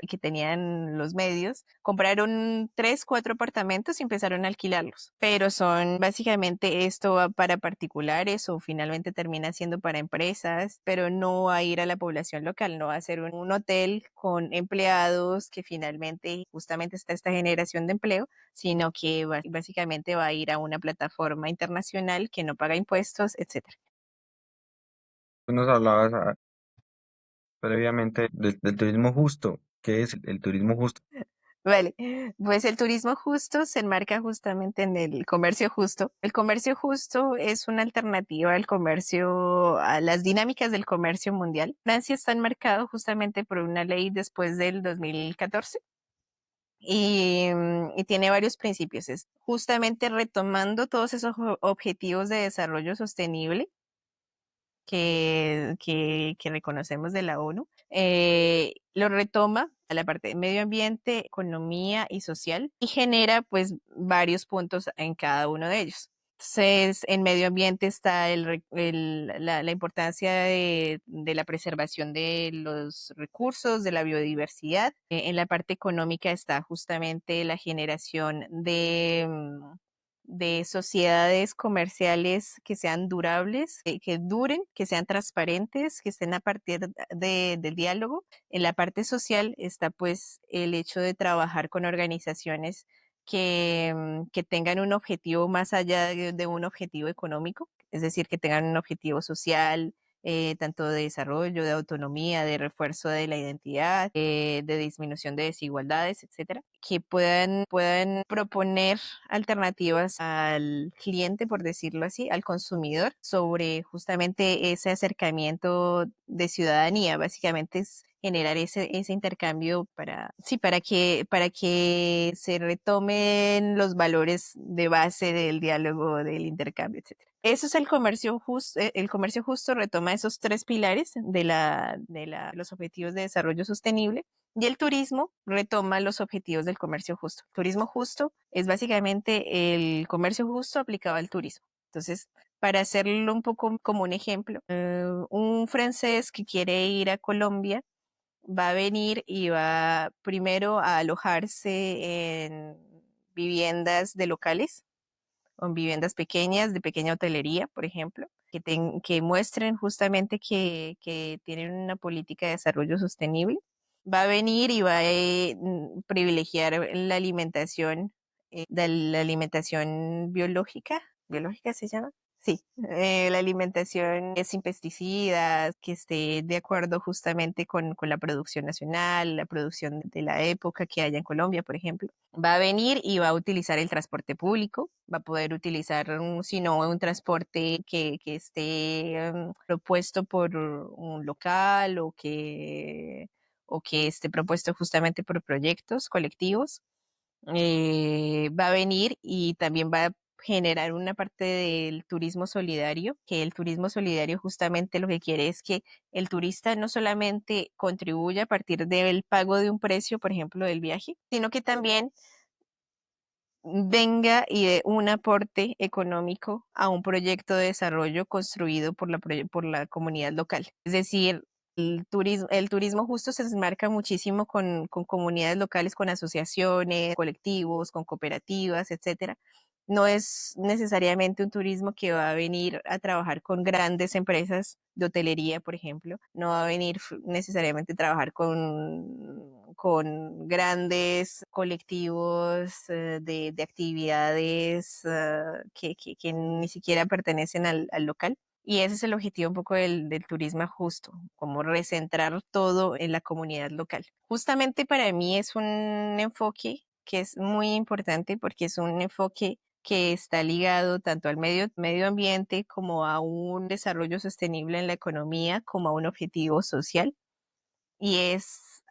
que tenían los medios, compraron 3, 4 apartamentos y empezaron a alquilarlos. Pero son básicamente esto va para particulares o finalmente termina siendo para empresas, pero no va a ir a la población local, no va a ser un hotel con empleados que finalmente justamente está esta generación de empleo, sino que básicamente va a ir a una plataforma internacional que no paga impuestos, etcétera. Tú nos hablabas previamente del turismo justo. ¿Qué es el turismo justo? Vale, pues el turismo justo se enmarca justamente en el comercio justo. El comercio justo es una alternativa al comercio, a las dinámicas del comercio mundial. Francia está enmarcado justamente por una ley después del 2014 y tiene varios principios. Es justamente retomando todos esos objetivos de desarrollo sostenible que reconocemos de la ONU, lo retoma a la parte de medio ambiente, economía y social y genera pues varios puntos en cada uno de ellos. Entonces, en medio ambiente está la importancia de la preservación de los recursos, de la biodiversidad. En la parte económica está justamente la generación de sociedades comerciales que sean durables, que duren, que sean transparentes, que estén a partir del diálogo. En la parte social está pues el hecho de trabajar con organizaciones que tengan un objetivo más allá de un objetivo económico, es decir, que tengan un objetivo social, tanto de desarrollo, de autonomía, de refuerzo de la identidad, de disminución de desigualdades, etcétera, que puedan proponer alternativas al cliente, por decirlo así, al consumidor, sobre justamente ese acercamiento de ciudadanía. Básicamente es generar ese intercambio para que se retomen los valores de base del diálogo, del intercambio, etcétera. Eso es el comercio justo. El comercio justo retoma esos tres pilares los objetivos de desarrollo sostenible, y el turismo retoma los objetivos del comercio justo. Turismo justo es básicamente el comercio justo aplicado al turismo. Entonces, para hacerlo un poco como un ejemplo, un francés que quiere ir a Colombia va a venir y va primero a alojarse en viviendas de locales o en viviendas pequeñas, de pequeña hotelería, por ejemplo, que muestren justamente que tienen una política de desarrollo sostenible. Va a venir y va a privilegiar la alimentación biológica. ¿Biológica se llama? Sí, la alimentación sin pesticidas, que esté de acuerdo justamente con la producción nacional, la producción de la época que haya en Colombia, por ejemplo. Va a venir y va a utilizar el transporte público, va a poder utilizar, si no, un transporte que esté propuesto por un local o que esté propuesto justamente por proyectos colectivos. Va a venir y también va a generar una parte del turismo solidario, que el turismo solidario justamente lo que quiere es que el turista no solamente contribuya a partir del pago de un precio, por ejemplo, del viaje, sino que también venga y dé un aporte económico a un proyecto de desarrollo construido por la comunidad local. Es decir, el turismo justo se enmarca muchísimo con comunidades locales, con asociaciones, colectivos, con cooperativas, etcétera. No es necesariamente un turismo que va a venir a trabajar con grandes empresas de hotelería, por ejemplo. No va a venir necesariamente a trabajar con grandes colectivos de actividades que ni siquiera pertenecen al local. Y ese es el objetivo un poco del turismo justo, como recentrar todo en la comunidad local. Justamente para mí es un enfoque que es muy importante porque es un enfoque que está ligado tanto al medio ambiente como a un desarrollo sostenible en la economía, como a un objetivo social. Y es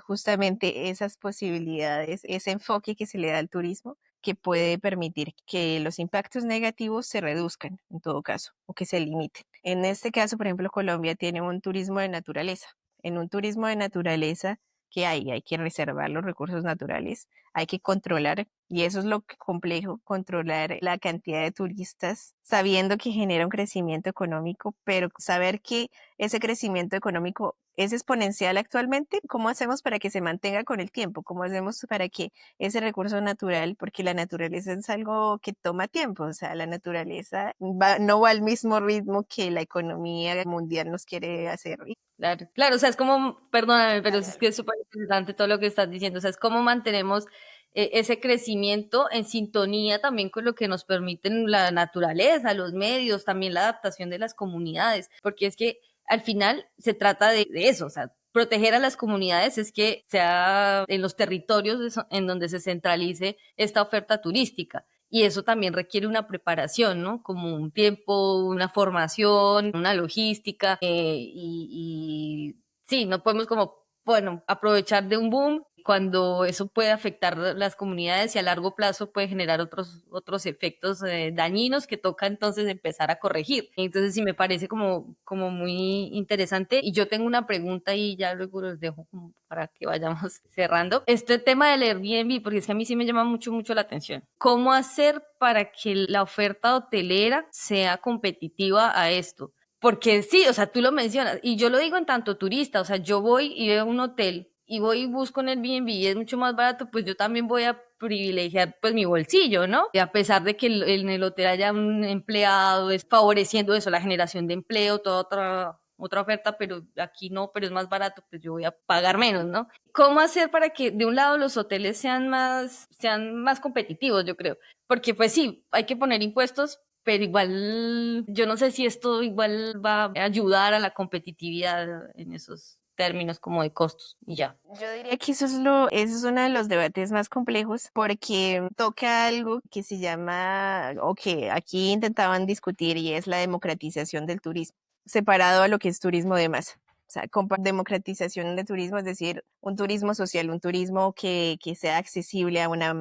justamente esas posibilidades, ese enfoque que se le da al turismo que puede permitir que los impactos negativos se reduzcan en todo caso o que se limiten. En este caso, por ejemplo, Colombia tiene un turismo de naturaleza. En un turismo de naturaleza, ¿qué hay? Hay que reservar los recursos naturales, hay que controlar, y eso es lo complejo, controlar la cantidad de turistas, sabiendo que genera un crecimiento económico, pero saber que ese crecimiento económico es exponencial actualmente. ¿Cómo hacemos para que se mantenga con el tiempo? ¿Cómo hacemos para que ese recurso natural, porque la naturaleza es algo que toma tiempo, o sea, la naturaleza no va al mismo ritmo que la economía mundial nos quiere hacer? Claro, claro, o sea, es como, perdóname, pero es que es súper interesante todo lo que estás diciendo, o sea, es cómo mantenemos ese crecimiento en sintonía también con lo que nos permiten la naturaleza, los medios, también la adaptación de las comunidades, porque es que al final se trata de eso, o sea, proteger a las comunidades es que sea en los territorios en donde se centralice esta oferta turística. Y eso también requiere una preparación, ¿no? Como un tiempo, una formación, una logística. Y sí, no podemos como, bueno, aprovechar de un boom cuando eso puede afectar las comunidades y a largo plazo puede generar otros efectos dañinos que toca entonces empezar a corregir. Entonces sí me parece como muy interesante. Y yo tengo una pregunta y ya luego los dejo como para que vayamos cerrando. Este tema del Airbnb, porque es que a mí sí me llama mucho la atención. ¿Cómo hacer para que la oferta hotelera sea competitiva a esto? Porque sí, o sea, tú lo mencionas, y yo lo digo en tanto turista, o sea, yo voy y veo un hotel y voy y busco en Airbnb y es mucho más barato, pues yo también voy a privilegiar pues mi bolsillo, ¿no? Y a pesar de que en el hotel haya un empleado, es favoreciendo eso, la generación de empleo, toda otra oferta, pero aquí no, pero es más barato, pues yo voy a pagar menos, ¿no? ¿Cómo hacer para que de un lado los hoteles sean más competitivos, yo creo? Porque pues sí, hay que poner impuestos, pero igual yo no sé si esto igual va a ayudar a la competitividad en esos términos como de costos y ya. Yo diría que eso es uno de los debates más complejos porque toca algo que se llama, o que aquí intentaban discutir y es la democratización del turismo, separado a lo que es turismo de masa. O sea, democratización de turismo, es decir, un turismo social, un turismo que sea accesible a una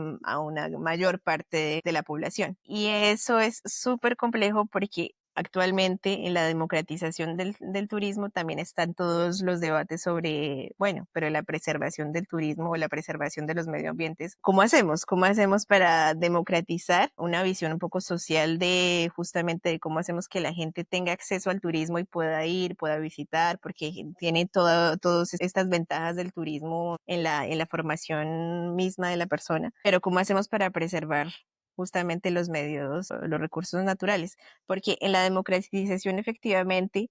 mayor parte de la población. Y eso es súper complejo porque actualmente en la democratización del turismo también están todos los debates sobre, bueno, pero la preservación del turismo o la preservación de los medio ambientes. ¿Cómo hacemos? ¿Cómo hacemos para democratizar una visión un poco social de justamente de cómo hacemos que la gente tenga acceso al turismo y pueda ir, pueda visitar, porque tiene todas estas ventajas del turismo en la formación misma de la persona? Pero ¿cómo hacemos para preservar justamente los medios, los recursos naturales? Porque en la democratización efectivamente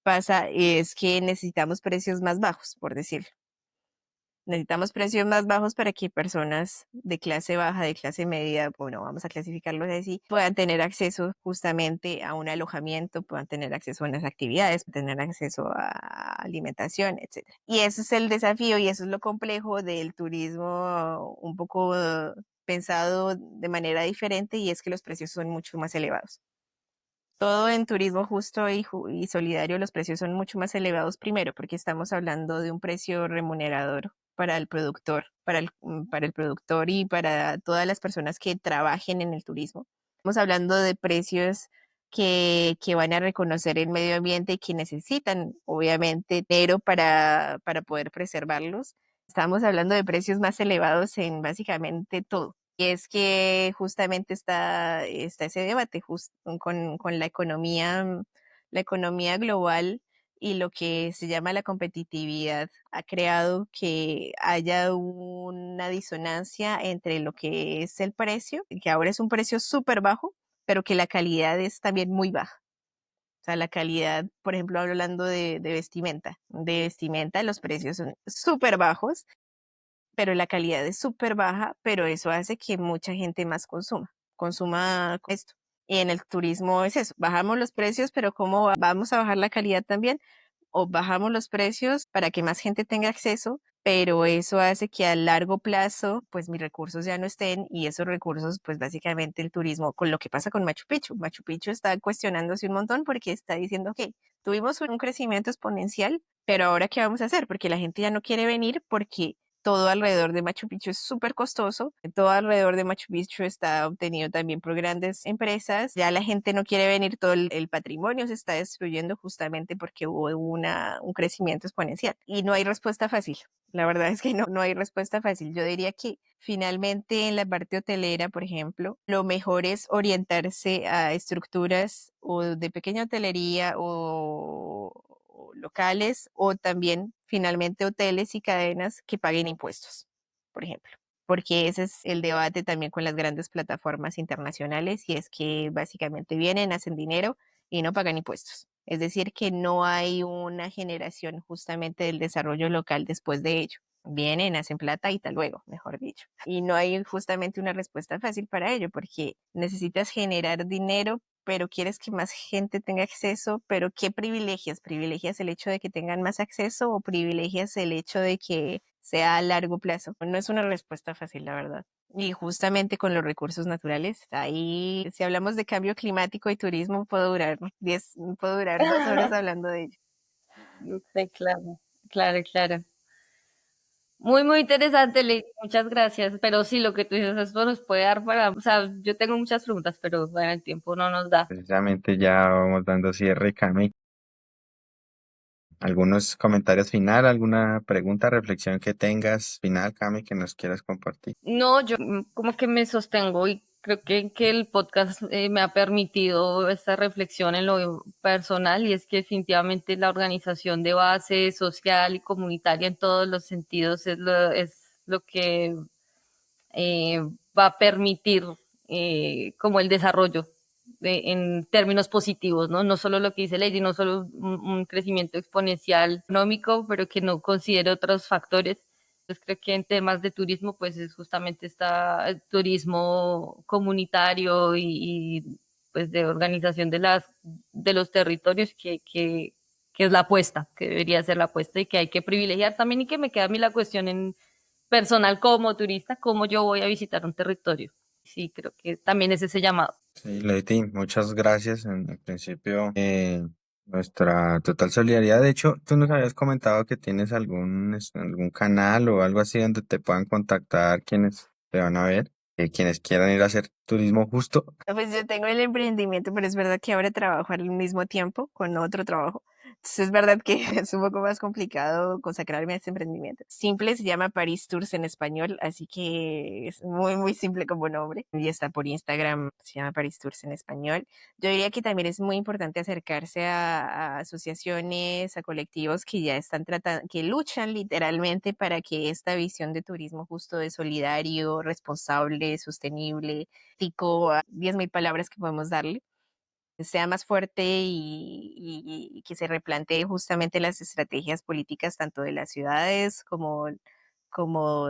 pasa es que necesitamos precios más bajos, por decirlo. Necesitamos precios más bajos para que personas de clase baja, de clase media, bueno, vamos a clasificarlos así, puedan tener acceso justamente a un alojamiento, puedan tener acceso a unas actividades, puedan tener acceso a alimentación, etcétera. Y ese es el desafío y eso es lo complejo del turismo un poco pensado de manera diferente, y es que los precios son mucho más elevados. Todo en turismo justo y solidario, los precios son mucho más elevados primero, porque estamos hablando de un precio remunerador para el productor, para el productor y para todas las personas que trabajen en el turismo. Estamos hablando de precios que van a reconocer el medio ambiente y que necesitan, obviamente, dinero para poder preservarlos. Estamos hablando de precios más elevados en básicamente todo. Y es que justamente está ese debate con la economía global y lo que se llama la competitividad ha creado que haya una disonancia entre lo que es el precio, que ahora es un precio súper bajo, pero que la calidad es también muy baja. O sea, la calidad, por ejemplo, hablando de vestimenta, los precios son súper bajos, pero la calidad es súper baja, pero eso hace que mucha gente más consuma esto. Y en el turismo es eso, bajamos los precios, pero ¿cómo vamos a bajar la calidad también? O bajamos los precios para que más gente tenga acceso, pero eso hace que a largo plazo, pues mis recursos ya no estén, y esos recursos, pues básicamente el turismo, con lo que pasa con Machu Picchu. Machu Picchu está cuestionándose un montón porque está diciendo, ok, tuvimos un crecimiento exponencial, pero ahora ¿qué vamos a hacer? Porque la gente ya no quiere venir porque todo alrededor de Machu Picchu es súper costoso, todo alrededor de Machu Picchu está obtenido también por grandes empresas, ya la gente no quiere venir, todo el patrimonio se está destruyendo justamente porque hubo un crecimiento exponencial y no hay respuesta fácil. La verdad es que no hay respuesta fácil. Yo diría que finalmente en la parte hotelera, por ejemplo, lo mejor es orientarse a estructuras o de pequeña hotelería o locales, o también finalmente hoteles y cadenas que paguen impuestos, por ejemplo. Porque ese es el debate también con las grandes plataformas internacionales, y es que básicamente vienen, hacen dinero y no pagan impuestos. Es decir, que no hay una generación justamente del desarrollo local después de ello. Vienen, hacen plata y tal luego, mejor dicho. Y no hay justamente una respuesta fácil para ello, porque necesitas generar dinero, pero quieres que más gente tenga acceso, pero ¿qué privilegias? ¿Privilegias el hecho de que tengan más acceso o privilegias el hecho de que sea a largo plazo? No es una respuesta fácil, la verdad. Y justamente con los recursos naturales, ahí, si hablamos de cambio climático y turismo, puedo durar 2 horas hablando de ello. Sí, claro, claro, claro. Muy, muy interesante, Lady. Muchas gracias. Pero sí, lo que tú dices, esto nos puede dar para, o sea, yo tengo muchas preguntas, pero bueno, el tiempo no nos da. Precisamente ya vamos dando cierre, Cami. ¿Algunos comentarios final, alguna pregunta, reflexión que tengas final, Cami, que nos quieras compartir? No, yo como que me sostengo y creo que el podcast me ha permitido esta reflexión en lo personal, y es que definitivamente la organización de base social y comunitaria en todos los sentidos es lo que eh, va a permitir como el desarrollo en términos positivos, ¿no? No solo lo que dice Lady, no solo un crecimiento exponencial económico, pero que no considere otros factores. Entonces creo que en temas de turismo, pues es justamente el turismo comunitario y pues de organización de los territorios que es la apuesta, que debería ser la apuesta y que hay que privilegiar también, y que me queda a mí la cuestión en personal como turista, cómo yo voy a visitar un territorio. Sí, creo que también es ese llamado. Sí, Leti, muchas gracias. En principio, nuestra total solidaridad. De hecho, tú nos habías comentado que tienes algún canal o algo así donde te puedan contactar quienes te van a ver, quienes quieran ir a hacer turismo justo. Pues yo tengo el emprendimiento, pero es verdad que ahora trabajo al mismo tiempo con otro trabajo. Entonces es verdad que es un poco más complicado consagrarme a este emprendimiento. Simple, se llama Paris Tours en español, así que es muy, muy simple como nombre. Y está por Instagram, se llama Paris Tours en español. Yo diría que también es muy importante acercarse a asociaciones, a colectivos que ya están tratando, que luchan literalmente para que esta visión de turismo justo, de solidario, responsable, sostenible, 10.000 palabras que podemos darle, sea más fuerte y que se replantee justamente las estrategias políticas tanto de las ciudades como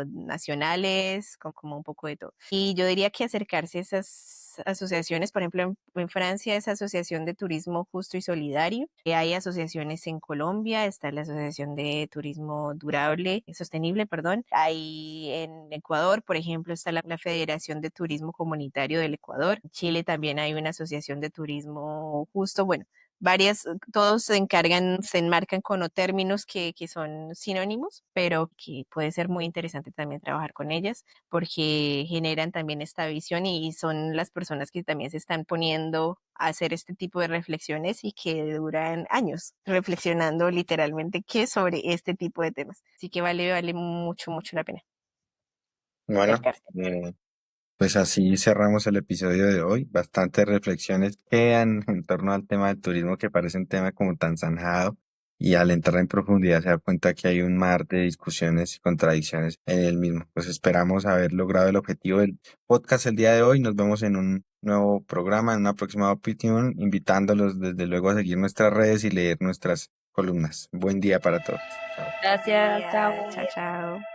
nacionales, como un poco de todo. Y yo diría que acercarse a esas asociaciones, por ejemplo, en Francia, esa Asociación de Turismo Justo y Solidario. Hay asociaciones en Colombia, está la Asociación de Turismo Durable, Sostenible, perdón. Hay en Ecuador, por ejemplo, está la Federación de Turismo Comunitario del Ecuador. En Chile también hay una Asociación de Turismo Justo. Bueno, varias, todos se enmarcan con términos que son sinónimos, pero que puede ser muy interesante también trabajar con ellas porque generan también esta visión y son las personas que también se están poniendo a hacer este tipo de reflexiones y que duran años reflexionando literalmente que sobre este tipo de temas. Así que vale mucho, mucho la pena Bueno, acercarse. pues así cerramos el episodio de hoy. Bastantes reflexiones quedan en torno al tema del turismo, que parece un tema como tan zanjado, y al entrar en profundidad se da cuenta que hay un mar de discusiones y contradicciones en el mismo. Pues esperamos haber logrado el objetivo del podcast el día de hoy. Nos vemos en un nuevo programa, en una próxima opinión, invitándolos desde luego a seguir nuestras redes y leer nuestras columnas. Buen día para todos. Chao. Gracias, chao. Chao, chao.